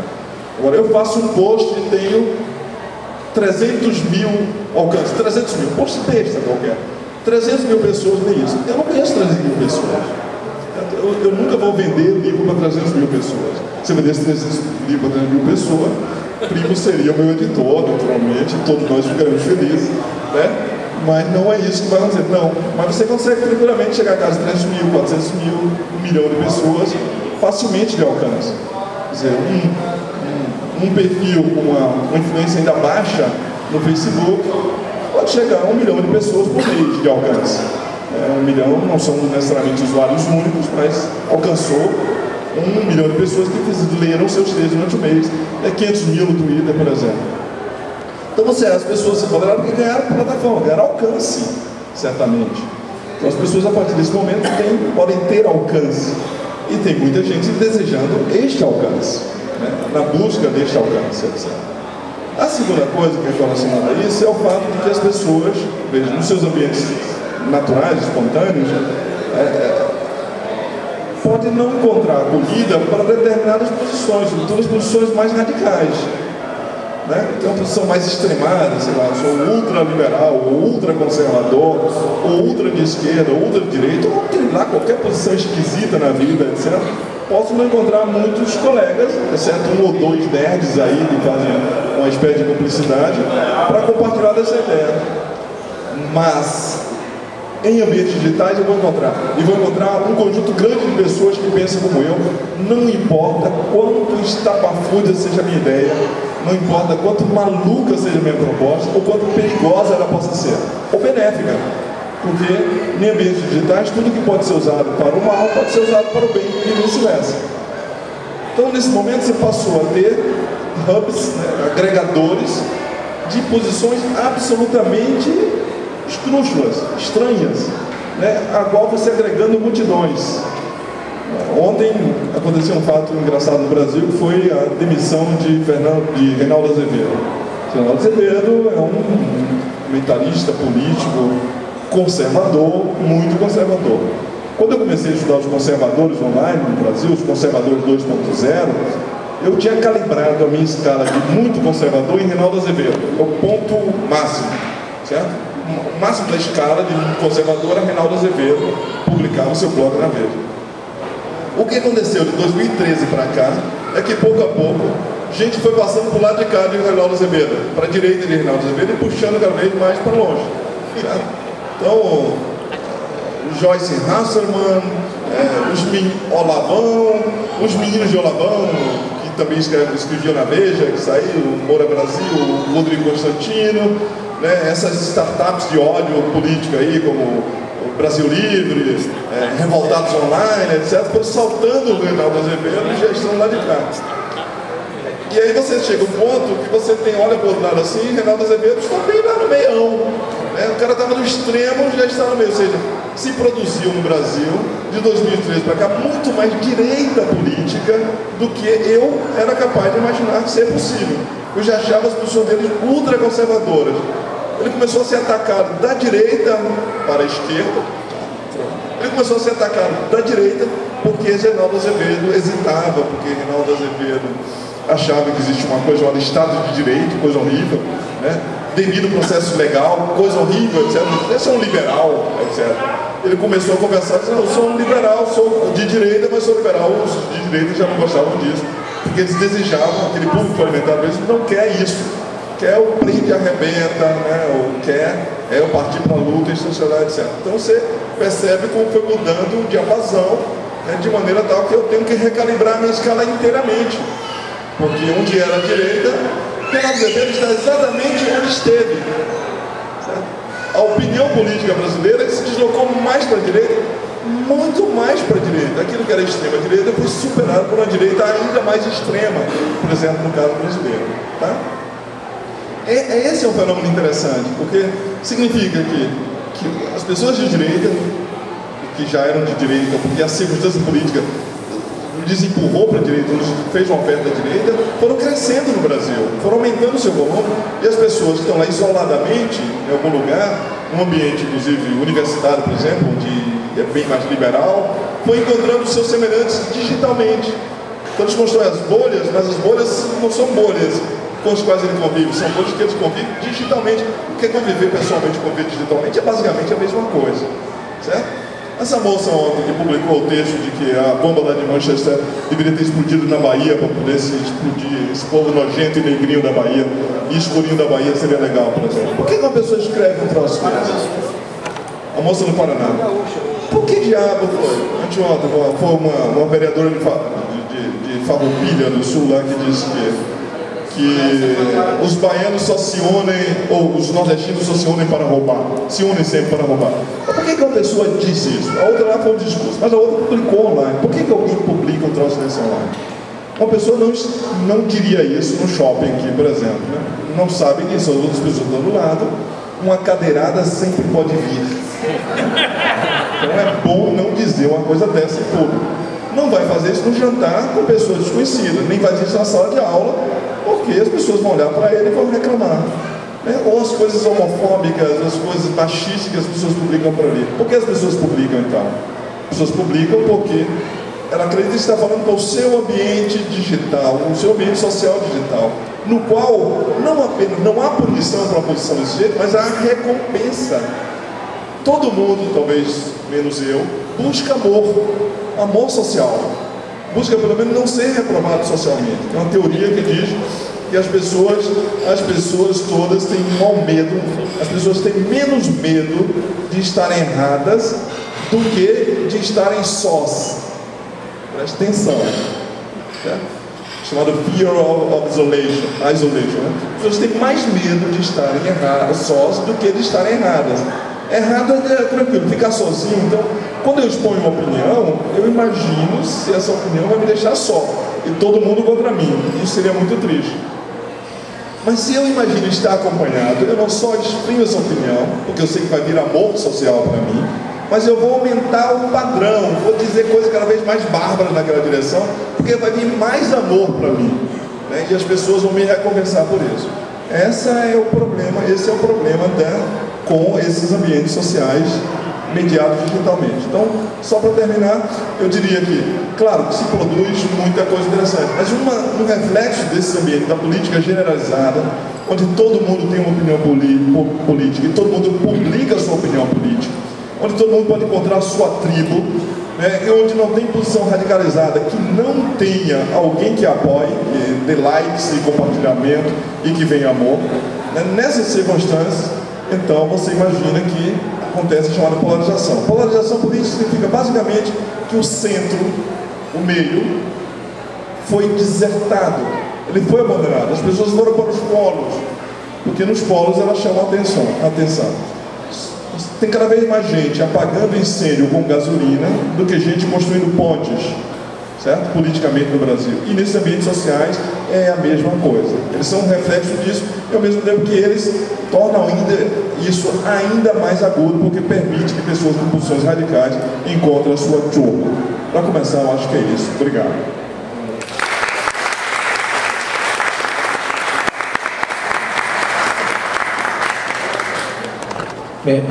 Agora, eu faço um post e tenho 300 mil alcances, 300 mil, post besta qualquer. 300 mil pessoas nem isso. Eu não conheço 300 mil pessoas. Eu nunca vou vender livro para 300 mil pessoas. Se eu vendesse 300 livros para 300 mil pessoas, primo seria o meu editor, naturalmente, todos nós ficaremos felizes, né? Mas não é isso que vai acontecer, não. Mas você consegue tranquilamente chegar a casa de 300 mil, 400 mil, 1 milhão de pessoas, facilmente de alcance. Quer dizer, um perfil com uma influência ainda baixa no Facebook pode chegar a 1 milhão de pessoas por mês de alcance. 1 milhão não são necessariamente usuários únicos, mas alcançou 1 milhão de pessoas que leram seus textos durante o mês. 500 mil no Twitter, por exemplo. Então as pessoas se empoderaram porque ganharam plataforma, ganharam alcance, certamente. Então as pessoas a partir desse momento podem ter alcance. E tem muita gente desejando este alcance, né? Na busca deste alcance, etc. A segunda coisa que é relacionada a isso é o fato de que as pessoas, vejam, nos seus ambientes naturais, espontâneos, podem não encontrar acolhida para determinadas posições, sobretudo as posições mais radicais. Né? Tem uma posição mais extremada, sei lá, eu sou ultraliberal, ou ultraconservador, ou ultra de esquerda, ou ultra de direita, ou tem lá qualquer posição esquisita na vida, etc. Posso não encontrar muitos colegas, exceto 1 ou 2 nerds aí que fazem uma espécie de cumplicidade, para compartilhar dessa ideia. Mas em ambientes digitais eu vou encontrar. E vou encontrar um conjunto grande de pessoas que pensam como eu, não importa quanto estapafúrdia seja a minha ideia, não importa quanto maluca seja a minha proposta, ou quanto perigosa ela possa ser, ou benéfica. Porque em ambientes digitais, tudo que pode ser usado para o mal, pode ser usado para o bem e vice-versa. Então, nesse momento, você passou a ter hubs, né, agregadores, de posições absolutamente esdrúxulas, estranhas, né, a qual você agregando multidões. Ontem aconteceu um fato engraçado no Brasil, que foi a demissão de Reinaldo Azevedo. Reinaldo Azevedo é um comentarista político conservador, muito conservador. Quando eu comecei a estudar os conservadores online no Brasil, os conservadores 2.0, eu tinha calibrado a minha escala de muito conservador em Reinaldo Azevedo, é o ponto máximo, certo? O máximo da escala de muito conservador era Reinaldo Azevedo, publicava o seu blog na Veja. O que aconteceu de 2013 para cá é que pouco a pouco gente foi passando para o lado de cá de Reinaldo Azevedo, para a direita de Reinaldo Azevedo e puxando cada vez mais para longe. Certo? Então, Joyce Hasselman, os meninos de Olavão, que também escreviam na Veja, que saiu, o Moura Brasil, o Rodrigo Constantino, né, essas startups de ódio político aí, como o Brasil Livre, Revoltados Online, etc., foram saltando o Reinaldo Azevedo e já estão lá de cá. E aí você chega a um ponto que você olha para o outro lado assim, Reinaldo Azevedo está bem lá no meião. Né? O cara estava no extremo, já está no meio. Ou seja, se produziu no Brasil, de 2013 para cá, muito mais direita política do que eu era capaz de imaginar ser possível. Eu já achava as posições dele ultraconservadoras. Ele começou a ser atacado da direita para a esquerda. Ele começou a ser atacado da direita porque Reinaldo Azevedo hesitava, porque Reinaldo Azevedo achava que existe uma coisa chamada Estado de Direito, coisa horrível, né? Devido ao processo legal, coisa horrível, etc. Esse é um liberal, etc. Ele começou a conversar, dizendo, eu sou um liberal, sou de direita, mas sou liberal. Os de direita já não gostavam disso, porque eles desejavam, aquele público parlamentar mesmo, não quer isso. Quer o prende e arrebenta, né? Ou quer o partir para a luta institucional, etc. Então você percebe como foi mudando o diapasão, né? De maneira tal que eu tenho que recalibrar a minha escala inteiramente. Porque onde era a direita, Reinaldo Azevedo está exatamente onde esteve. Certo? A opinião política brasileira se deslocou mais para a direita, muito mais para a direita. Aquilo que era extrema direita foi superado por uma direita ainda mais extrema, por exemplo, no caso brasileiro. Tá? Esse é um fenômeno interessante, porque significa que as pessoas de direita, que já eram de direita, porque a circunstância política desempurrou para a direita, fez uma oferta da direita, foram crescendo no Brasil, foram aumentando o seu volume, e as pessoas que estão lá isoladamente, em algum lugar, um ambiente, inclusive universitário, por exemplo, onde é bem mais liberal, foi encontrando seus semelhantes digitalmente. Então eles constroem as bolhas, mas as bolhas não são bolhas com as quais ele convive, são bolhas que eles convivem digitalmente, porque conviver pessoalmente e conviver digitalmente é basicamente a mesma coisa, certo? Essa moça ontem que publicou o texto de que a bomba lá de Manchester deveria ter explodido na Bahia para poder se explodir esse povo nojento e negrinho da Bahia, e escurinho da Bahia seria legal, por exemplo. Por que uma pessoa escreve um troço desse? A moça do Paraná. Por que diabo foi? Anteontem foi uma vereadora de Farroupilha do Sul lá que disse que os baianos só se unem, ou os nordestinos só se unem para roubar, se unem sempre para roubar. Mas por que uma pessoa disse isso? A outra lá foi um discurso, mas a outra publicou online. Por que alguém publica um troço desse online? Uma pessoa não diria isso no shopping aqui, por exemplo, né? Não sabe disso, as outras pessoas estão do lado. Uma cadeirada sempre pode vir. Então é bom não dizer uma coisa dessa em público. Não vai fazer isso no jantar com pessoas desconhecidas, nem vai fazer isso na sala de aula, porque as pessoas vão olhar para ele e vão reclamar. Ou as coisas homofóbicas, as coisas machistas que as pessoas publicam por ali. Por que as pessoas publicam então? As pessoas publicam porque ela acredita que está falando para o seu ambiente digital, o seu ambiente social digital, no qual não há punição para a posição desse jeito, mas há recompensa. Todo mundo, talvez menos eu, busca amor social. Busca pelo menos não ser reprovado socialmente. Tem uma teoria que diz que as pessoas todas têm um mau medo, as pessoas têm menos medo de estarem erradas do que de estarem sós. Preste atenção. Certo? Chamado fear of isolation. Né? As pessoas têm mais medo de estarem erradas, sós, do que de estarem erradas. Errado é tranquilo, ficar sozinho. Então, quando eu exponho uma opinião, eu imagino se essa opinião vai me deixar só e todo mundo contra mim. Isso seria muito triste. Mas se eu imagino estar acompanhado, eu não só exprimo essa opinião, porque eu sei que vai vir amor social para mim, mas eu vou aumentar o padrão, vou dizer coisas cada vez mais bárbaras naquela direção, porque vai vir mais amor para mim, né? E as pessoas vão me recompensar por isso. Esse é o problema com esses ambientes sociais mediados digitalmente. Então, só para terminar, eu diria que, claro, que se produz muita coisa interessante, mas um reflexo desse ambiente da política generalizada, onde todo mundo tem uma opinião política e todo mundo publica a sua opinião política, onde todo mundo pode encontrar a sua tribo, né, e onde não tem posição radicalizada, que não tenha alguém que apoie, que dê likes e compartilhamento e que venha amor, né, nessas circunstâncias, então você imagina que acontece a chamada polarização. Polarização política significa basicamente que o centro, o meio, foi desertado, ele foi abandonado, as pessoas foram para os polos, porque nos polos elas chamam a atenção. Tem cada vez mais gente apagando incêndio com gasolina do que gente construindo pontes, certo? Politicamente no Brasil. E nesses ambientes sociais é a mesma coisa. Eles são um reflexo disso, e ao mesmo tempo que eles tornam isso ainda mais agudo, porque permite que pessoas com posições radicais encontrem a sua turma. Para começar, eu acho que é isso. Obrigado. Bem,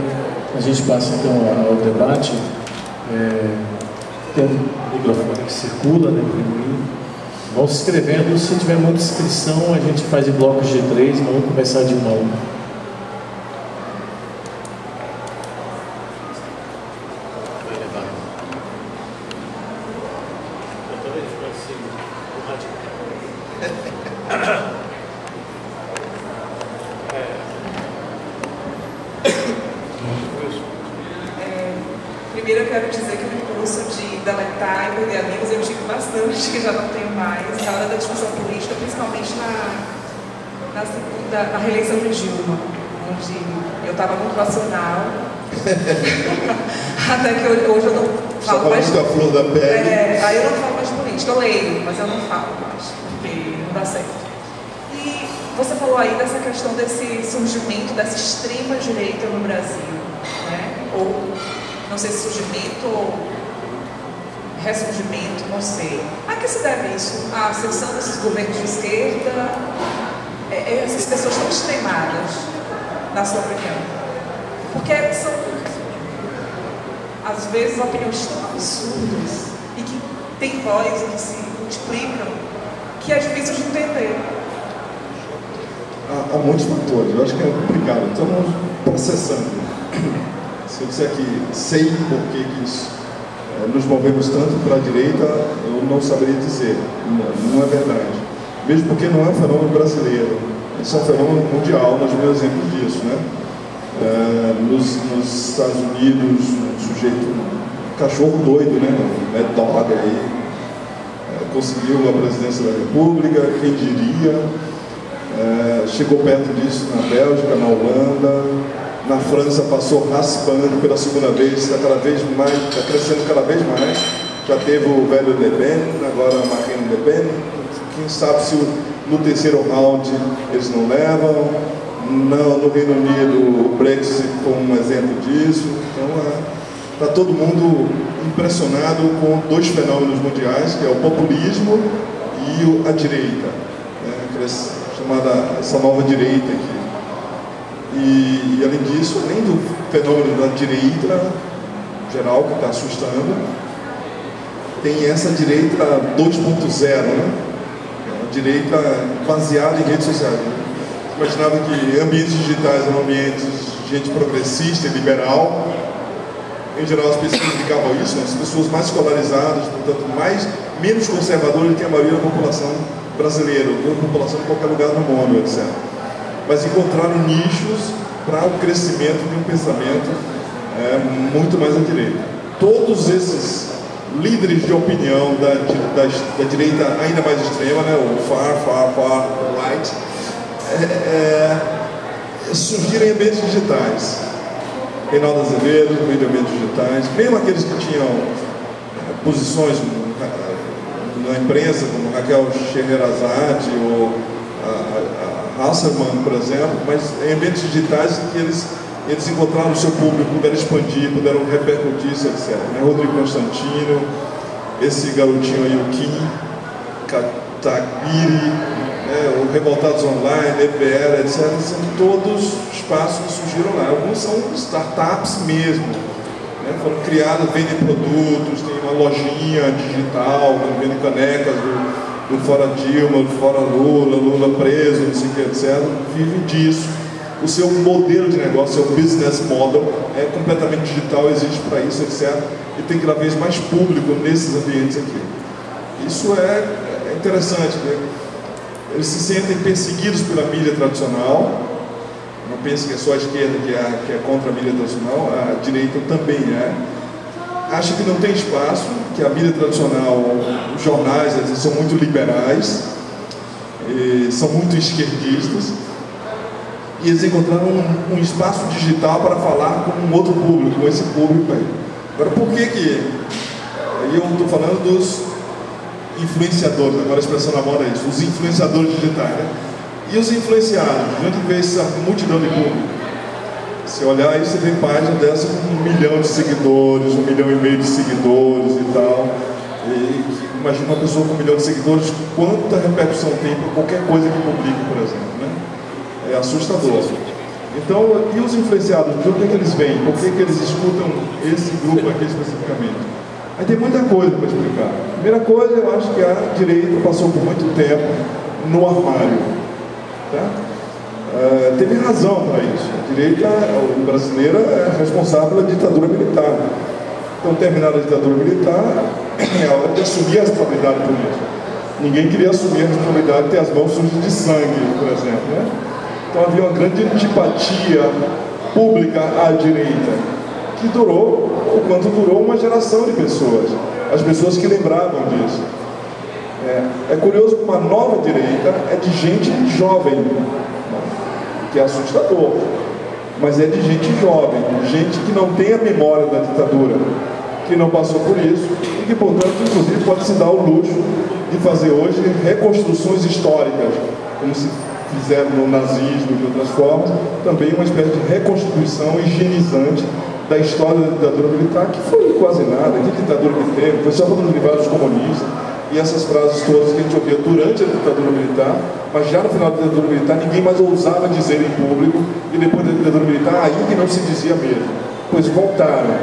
a gente passa então ao debate. Tem um microfone que circula, né, primeiro. Vão se inscrevendo. Se tiver muita inscrição, a gente faz em blocos de 3, mas vamos começar de mão. Primeiro eu quero dizer que no curso de deletar e perder amigos eu tive bastante, que já não tenho mais, na hora da discussão política, principalmente na reeleição de Dilma, onde eu estava muito racional, até que hoje eu não falo mais. Só a flor da pele. Aí eu não falo mais de política, eu leio, mas eu não falo mais, porque não dá certo. E você falou aí dessa questão desse surgimento dessa extrema direita no Brasil, né? Ou não sei se surgimento ou ressurgimento, não sei. A que se deve isso? A ascensão desses governos de esquerda? Essas pessoas tão extremadas, na sua opinião? Porque são, às vezes, opiniões tão absurdas e que têm voz e que se multiplicam, que é difícil de entender. Há muitos fatores, eu acho que é complicado. Estamos processando. Se eu disser que sei por que nos movemos tanto para a direita, eu não saberia dizer. Não é verdade. Mesmo porque não é um fenômeno brasileiro. Isso é um fenômeno mundial, nós vemos exemplos disso, né? Nos Estados Unidos, um sujeito, um cachorro doido, né? Mad Dog aí, conseguiu a presidência da República, quem diria? Chegou perto disso na Bélgica, na Holanda, na França passou raspando pela segunda vez, está cada vez mais, está crescendo cada vez mais. Já teve o velho Le Pen, agora a Marine Le Pen. Quem sabe se no terceiro round eles não levam. No Reino Unido o Brexit foi um exemplo disso. Então está todo mundo impressionado com dois fenômenos mundiais, que é o populismo e a direita, né? Chamada essa nova direita aqui. E além disso, além do fenômeno da direita geral que está assustando, tem essa direita 2.0, né? A direita baseada em redes sociais. Imaginava que ambientes digitais eram ambientes de gente progressista e liberal. Em geral, as pesquisas indicavam isso, né? As pessoas mais escolarizadas, portanto, menos conservadoras que a maioria da população brasileira, ou da população de qualquer lugar do mundo, etc. Mas encontraram nichos para o crescimento de um pensamento muito mais à direita. Todos esses líderes de opinião da direita ainda mais extrema, né, o far right, surgiram em ambientes digitais. Reinaldo Azevedo, em ambientes digitais, mesmo aqueles que tinham posições na imprensa, como Raquel Scheherazade ou a Hasselmann, por exemplo, mas em ambientes digitais que eles encontraram o seu público, puderam expandir, puderam repercutir, etc. Rodrigo Constantino, esse garotinho aí, o Kim Kataguiri, o Revoltados Online, EPR, etc. São todos espaços que surgiram lá. Alguns são startups mesmo, né? Foram criados, vendem produtos, tem uma lojinha digital, vendem canecas do Fora Dilma, do Fora Lula, Lula preso, não sei o que, etc. Vivem disso. O seu modelo de negócio, seu business model é completamente digital, existe para isso, etc. E tem cada vez mais público nesses ambientes aqui. Isso é interessante, né? Eles se sentem perseguidos pela mídia tradicional. Não pense que é só a esquerda que é contra a mídia tradicional, a direita também é. Acha que não tem espaço, que a mídia tradicional, os jornais, eles são muito liberais, são muito esquerdistas. E eles encontraram um espaço digital para falar com um outro público, com esse público aí. Agora, por que eu estou falando dos influenciadores, agora a expressão na moda é isso, os influenciadores digitais, né? E os influenciados, onde vê essa multidão de público? Se olhar aí, você vê página dessa com 1 milhão de seguidores, 1,5 milhão de seguidores e tal. E imagina uma pessoa com 1 milhão de seguidores, quanta repercussão tem por qualquer coisa que publique, por exemplo, né? É assustador. Então, e os influenciados, de onde é que eles vêm? Por que eles escutam esse grupo aqui especificamente? Aí tem muita coisa para explicar. Primeira coisa, eu acho que a direita passou por muito tempo no armário. Tá? Teve razão para isso. A direita brasileira é responsável pela ditadura militar. Então, terminada a ditadura militar, é hora de assumir a responsabilidade política. Ninguém queria assumir a responsabilidade de ter as mãos sujas de sangue, por exemplo, né? Então havia uma grande antipatia pública à direita, que durou, o quanto durou, uma geração de pessoas. As pessoas que lembravam disso. É curioso que uma nova direita é de gente jovem, que é assustador, mas é de gente jovem, gente que não tem a memória da ditadura, que não passou por isso e que, portanto, inclusive pode se dar o luxo de fazer hoje reconstruções históricas, como se fizeram no nazismo e de outras formas, também uma espécie de reconstituição higienizante da história da ditadura militar, que foi quase nada. Que ditadura que teve? Foi só para nos livrar dos comunistas. E essas frases todas que a gente ouvia durante a ditadura militar, mas já no final da ditadura militar ninguém mais ousava dizer em público, e depois da ditadura militar aí que não se dizia mesmo, pois voltaram.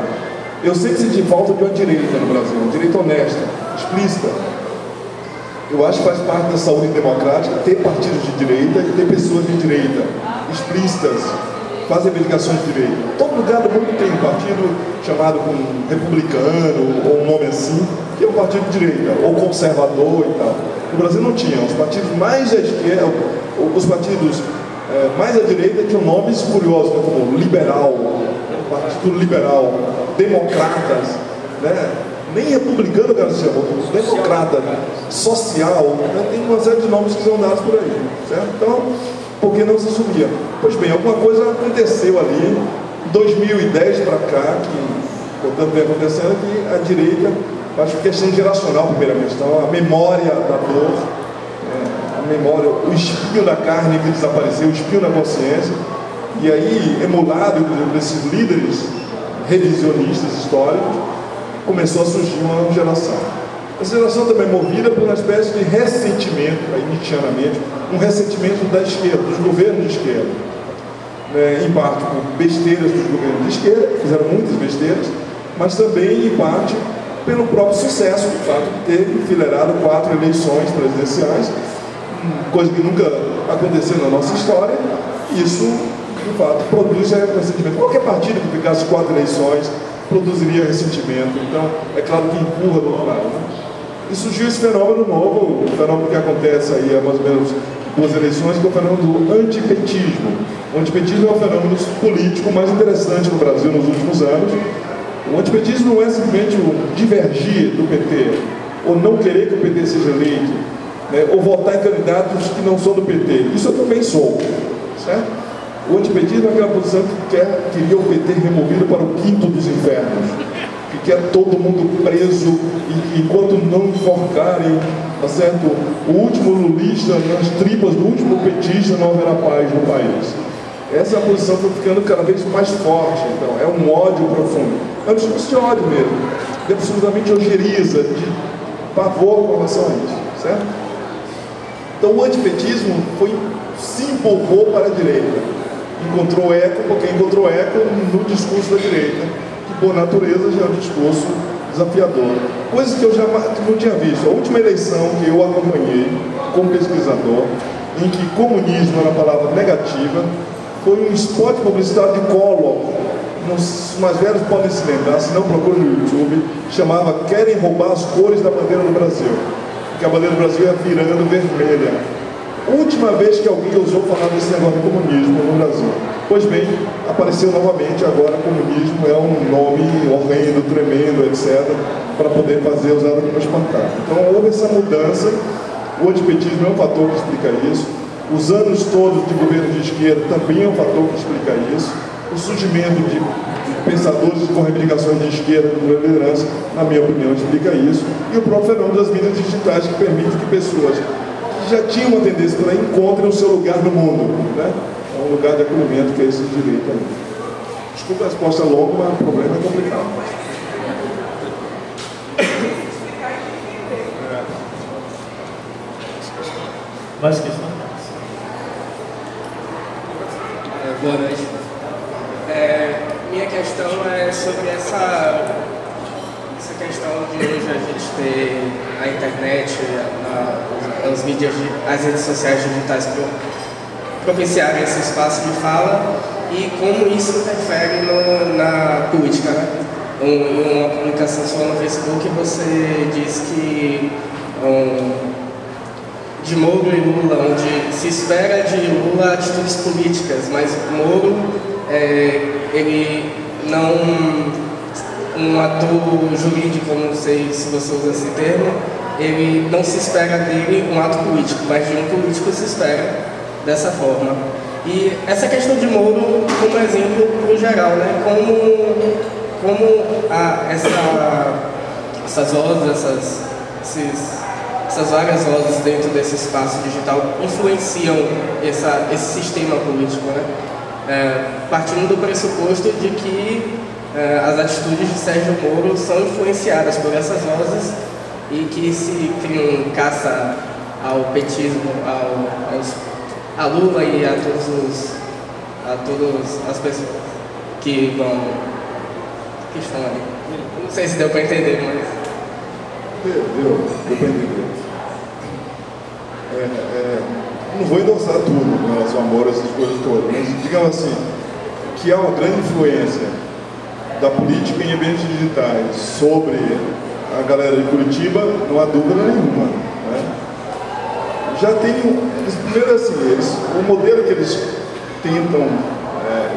Eu sei que senti falta de uma direita no Brasil, uma direita honesta, explícita. Eu acho que faz parte da saúde democrática ter partidos de direita e ter pessoas de direita explícitas, faz reivindicações de direita. Todo lugar do mundo tem um partido chamado como republicano, ou um nome assim, que é um partido de direita, ou conservador e tal. No Brasil não tinha. Os partidos mais à esquerda, os partidos mais à direita tinham nomes curiosos, né, como liberal, partido liberal, democratas, né? Nem republicano, cara, se chama, democrata, social, né? Tem uma série de nomes que são dados por aí, certo? Então, por que não se assumia? Pois bem, alguma coisa aconteceu ali, 2010 para cá, que, portanto, vem acontecendo que a direita, acho que questão geracional, primeiramente, então, a memória da dor, a memória, o espinho da carne que desapareceu, o espinho da consciência, e aí, emulado, inclusive, desses líderes revisionistas históricos, começou a surgir uma geração. Essa geração também é movida por uma espécie de ressentimento, aí, nietzscheanamente, um ressentimento da esquerda, dos governos de esquerda. Em parte por besteiras dos governos de esquerda, fizeram muitas besteiras, mas também, em parte, pelo próprio sucesso, o fato de ter enfileirado 4 eleições presidenciais, coisa que nunca aconteceu na nossa história. Isso, de fato, produz ressentimento. Qualquer partido que ficasse 4 eleições produziria ressentimento. Então, é claro que empurra do outro lado, né? E surgiu esse fenômeno novo, o fenômeno que acontece aí há mais ou menos 2 eleições, que é o fenômeno do antipetismo. O antipetismo é o fenômeno político mais interessante no Brasil nos últimos anos. O antipetismo não é simplesmente o divergir do PT, ou não querer que o PT seja eleito, né, ou votar em candidatos que não são do PT. Isso eu também sou, certo? O antipetismo é aquela posição que queria o PT removido para o quinto dos infernos, que quer todo mundo preso, e enquanto não enforcarem, tá certo, o último lulista nas tripas do último petista, não haverá paz no país. Essa é a posição que está ficando cada vez mais forte. Então, é um ódio profundo. É um discurso de ódio mesmo, de absolutamente ojeriza, de pavor com relação a isso, certo? Então, o antipetismo se empolgou para a direita. Encontrou eco, porque encontrou eco no discurso da direita, que por natureza já é um discurso desafiador. Coisas que eu jamais não tinha visto. A última eleição que eu acompanhei como pesquisador, em que comunismo era a palavra negativa, foi um spot publicitário de Collor. Os mais velhos podem se lembrar, se não procurem no YouTube, chamava "Querem roubar as cores da bandeira do Brasil", porque a bandeira do Brasil ia virando vermelha. Última vez que alguém ousou falar desse negócio de comunismo no Brasil. Pois bem, apareceu novamente agora. Comunismo é um nome horrendo, tremendo, etc., para poder fazer usado para espantar. Então houve essa mudança. O antipetismo é um fator que explica isso. Os anos todos de governo de esquerda também é um fator que explica isso. O surgimento de pensadores com reivindicações de esquerda com liderança, na minha opinião, explica isso. E o próprio fenômeno das mídias digitais, que permite que pessoas já tinha uma tendência para encontrem o seu lugar no mundo, né? É um lugar de acolhimento que é esse direito aí. Desculpa a resposta longa, mas o problema é complicado. Mais questão? Boa noite. Minha questão é sobre essa questão de hoje a gente ter a internet, as mídias, as redes sociais digitais propiciarem esse espaço de fala e como isso interfere na política, né? Em uma publicação sua no Facebook, você diz que de Moro e Lula, onde se espera de Lula atitudes políticas, mas Moro, ele não... um ator jurídico, não sei se você usa esse termo, ele não se espera dele um ato político, mas de um político se espera dessa forma. E essa questão de Moro como exemplo no geral, né? Como essas vozes, essas várias vozes dentro desse espaço digital influenciam esse sistema político, né? Partindo do pressuposto de que as atitudes de Sérgio Moro são influenciadas por essas vozes e que se cria um caça ao petismo, a Lula e a todas as pessoas que estão ali. Não sei se deu para entender, mas... Deu para entender. Não vou endossar tudo com relação a Moro, essas coisas todas, mas digamos assim, que há uma grande influência da política em ambientes digitais sobre a galera de Curitiba, não há dúvida nenhuma, né? Já tem, primeiro assim, o modelo que eles tentam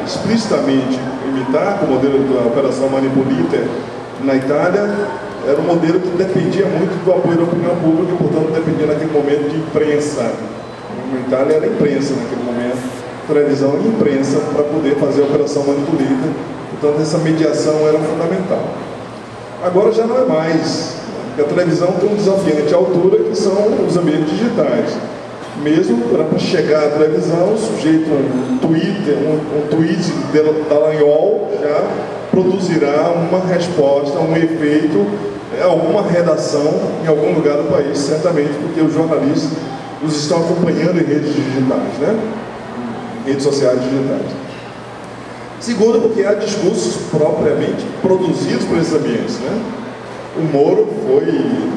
explicitamente imitar, o modelo da Operação Manipuliter na Itália, era um modelo que dependia muito do apoio da opinião pública e, portanto, dependia naquele momento de imprensa. Na Itália era imprensa naquele momento, televisão e imprensa, para poder fazer a Operação Manipuliter. Portanto, essa mediação era fundamental. Agora já não é mais, porque a televisão tem um desafiante à altura, que são os ambientes digitais. Mesmo para chegar à televisão, o sujeito, um tweet de Dallagnol já produzirá uma resposta, um efeito, alguma redação em algum lugar do país, certamente, porque os jornalistas os estão acompanhando em redes digitais, né? Em redes sociais digitais. Segundo, porque há discursos propriamente produzidos por esses ambientes, né? O Moro foi,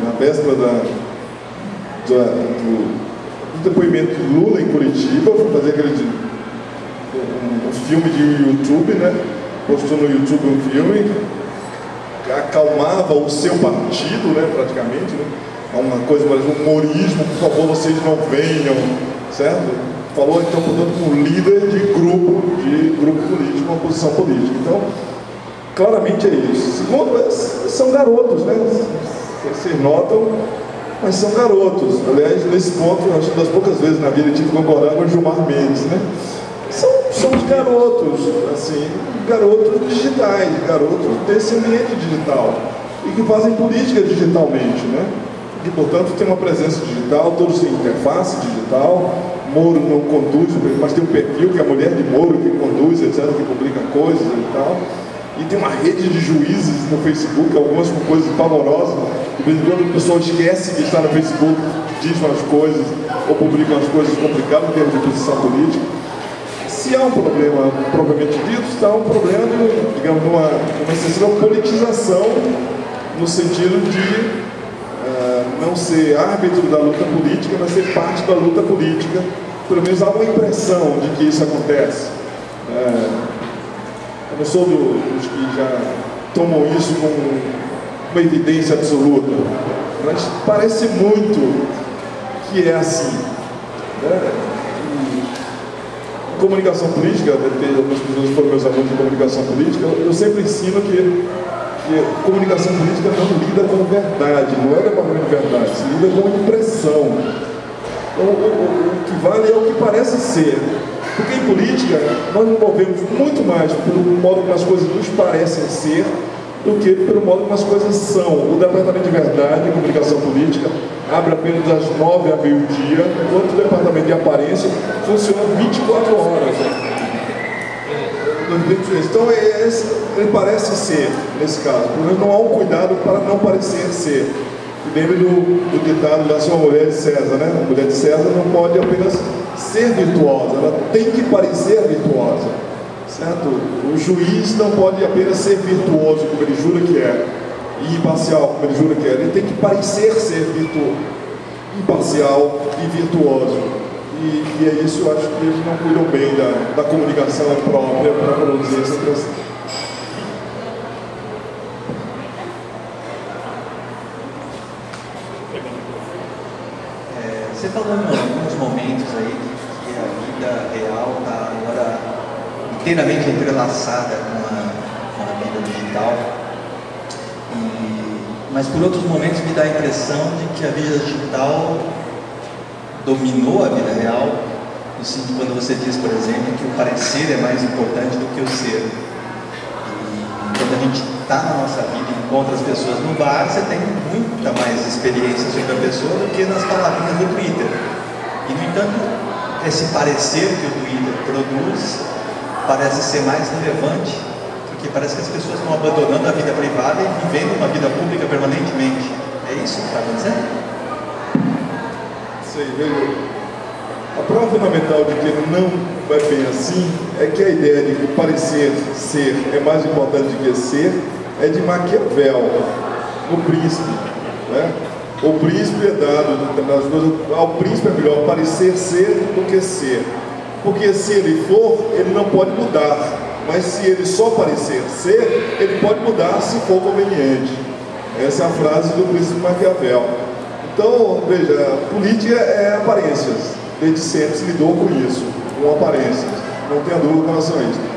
na véspera do depoimento de Lula em Curitiba, foi fazer um filme de YouTube, né? Postou no YouTube um filme, acalmava o seu partido, né? Praticamente, né? É uma coisa mais um humorismo, por favor, vocês não venham, certo? Falou então, portanto, com um líder de grupo político, uma posição política. Então, claramente é isso. Segundo, são garotos, né? Vocês notam, mas são garotos. Aliás, nesse ponto, acho que das poucas vezes na vida eu tive que concordar com o Gilmar Mendes, né? São os garotos, assim, garotos digitais, garotos desse ambiente digital e que fazem política digitalmente, né? E, portanto, tem uma presença digital, todos têm interface digital. Moro não conduz, mas tem um perfil que é a mulher de Moro que conduz, etc., que publica coisas e tal. E tem uma rede de juízes no Facebook, algumas com coisas pavorosas. De vez em quando o pessoal esquece que está no Facebook, diz umas coisas ou publica umas coisas complicadas em termos de posição política. Se há um problema propriamente dito, está um problema, digamos, uma excessiva politização, no sentido de não ser árbitro da luta política, mas ser parte da luta política. Pelo menos há uma impressão de que isso acontece. Eu não sou dos que já tomam isso como uma evidência absoluta, mas parece muito que é assim, né? Em comunicação política, algumas pessoas foram meus alunos de comunicação política, eu sempre ensino que comunicação política não lida com verdade, não é departamento de verdade, se lida com impressão. Então, o que vale é o que parece ser. Porque em política, nós nos movemos muito mais pelo modo como as coisas nos parecem ser do que pelo modo como as coisas são. O departamento de verdade de comunicação política abre apenas das 9 a meio-dia, enquanto o departamento de aparência funciona 24 horas. Então, ele parece ser, nesse caso. Não há um cuidado para não parecer ser. Lembra do ditado da sua mulher de César, né? A mulher de César não pode apenas ser virtuosa, ela tem que parecer virtuosa, certo? O juiz não pode apenas ser virtuoso, como ele jura que é, e imparcial, como ele jura que é. Ele tem que parecer ser imparcial e virtuoso. E é isso, eu acho que eles não cuidam bem da comunicação própria para produzir essa impressão. Você falou em alguns momentos aí que a vida real está agora inteiramente entrelaçada com a vida digital, mas por outros momentos me dá a impressão de que a vida digital dominou a vida real, no sentido quando você diz, por exemplo, que o parecer é mais importante do que o ser. E quando a gente está na nossa vida e encontra as pessoas no bar, você tem muita mais experiência sobre a pessoa do que nas palavrinhas do Twitter. E, no entanto, esse parecer que o Twitter produz parece ser mais relevante, porque parece que as pessoas estão abandonando a vida privada e vivendo uma vida pública permanentemente. É isso que está acontecendo? A prova fundamental de que não é bem assim é que a ideia de que parecer ser é mais importante do que ser é de Maquiavel, no Príncipe, né? O príncipe é dado, ao príncipe é melhor parecer ser do que ser, porque se ele for, ele não pode mudar, mas se ele só parecer ser, ele pode mudar se for conveniente. Essa é a frase do príncipe Maquiavel. Então, veja, política é aparências. Desde sempre se lidou com isso, com aparências. Não tenha dúvida com relação a isso.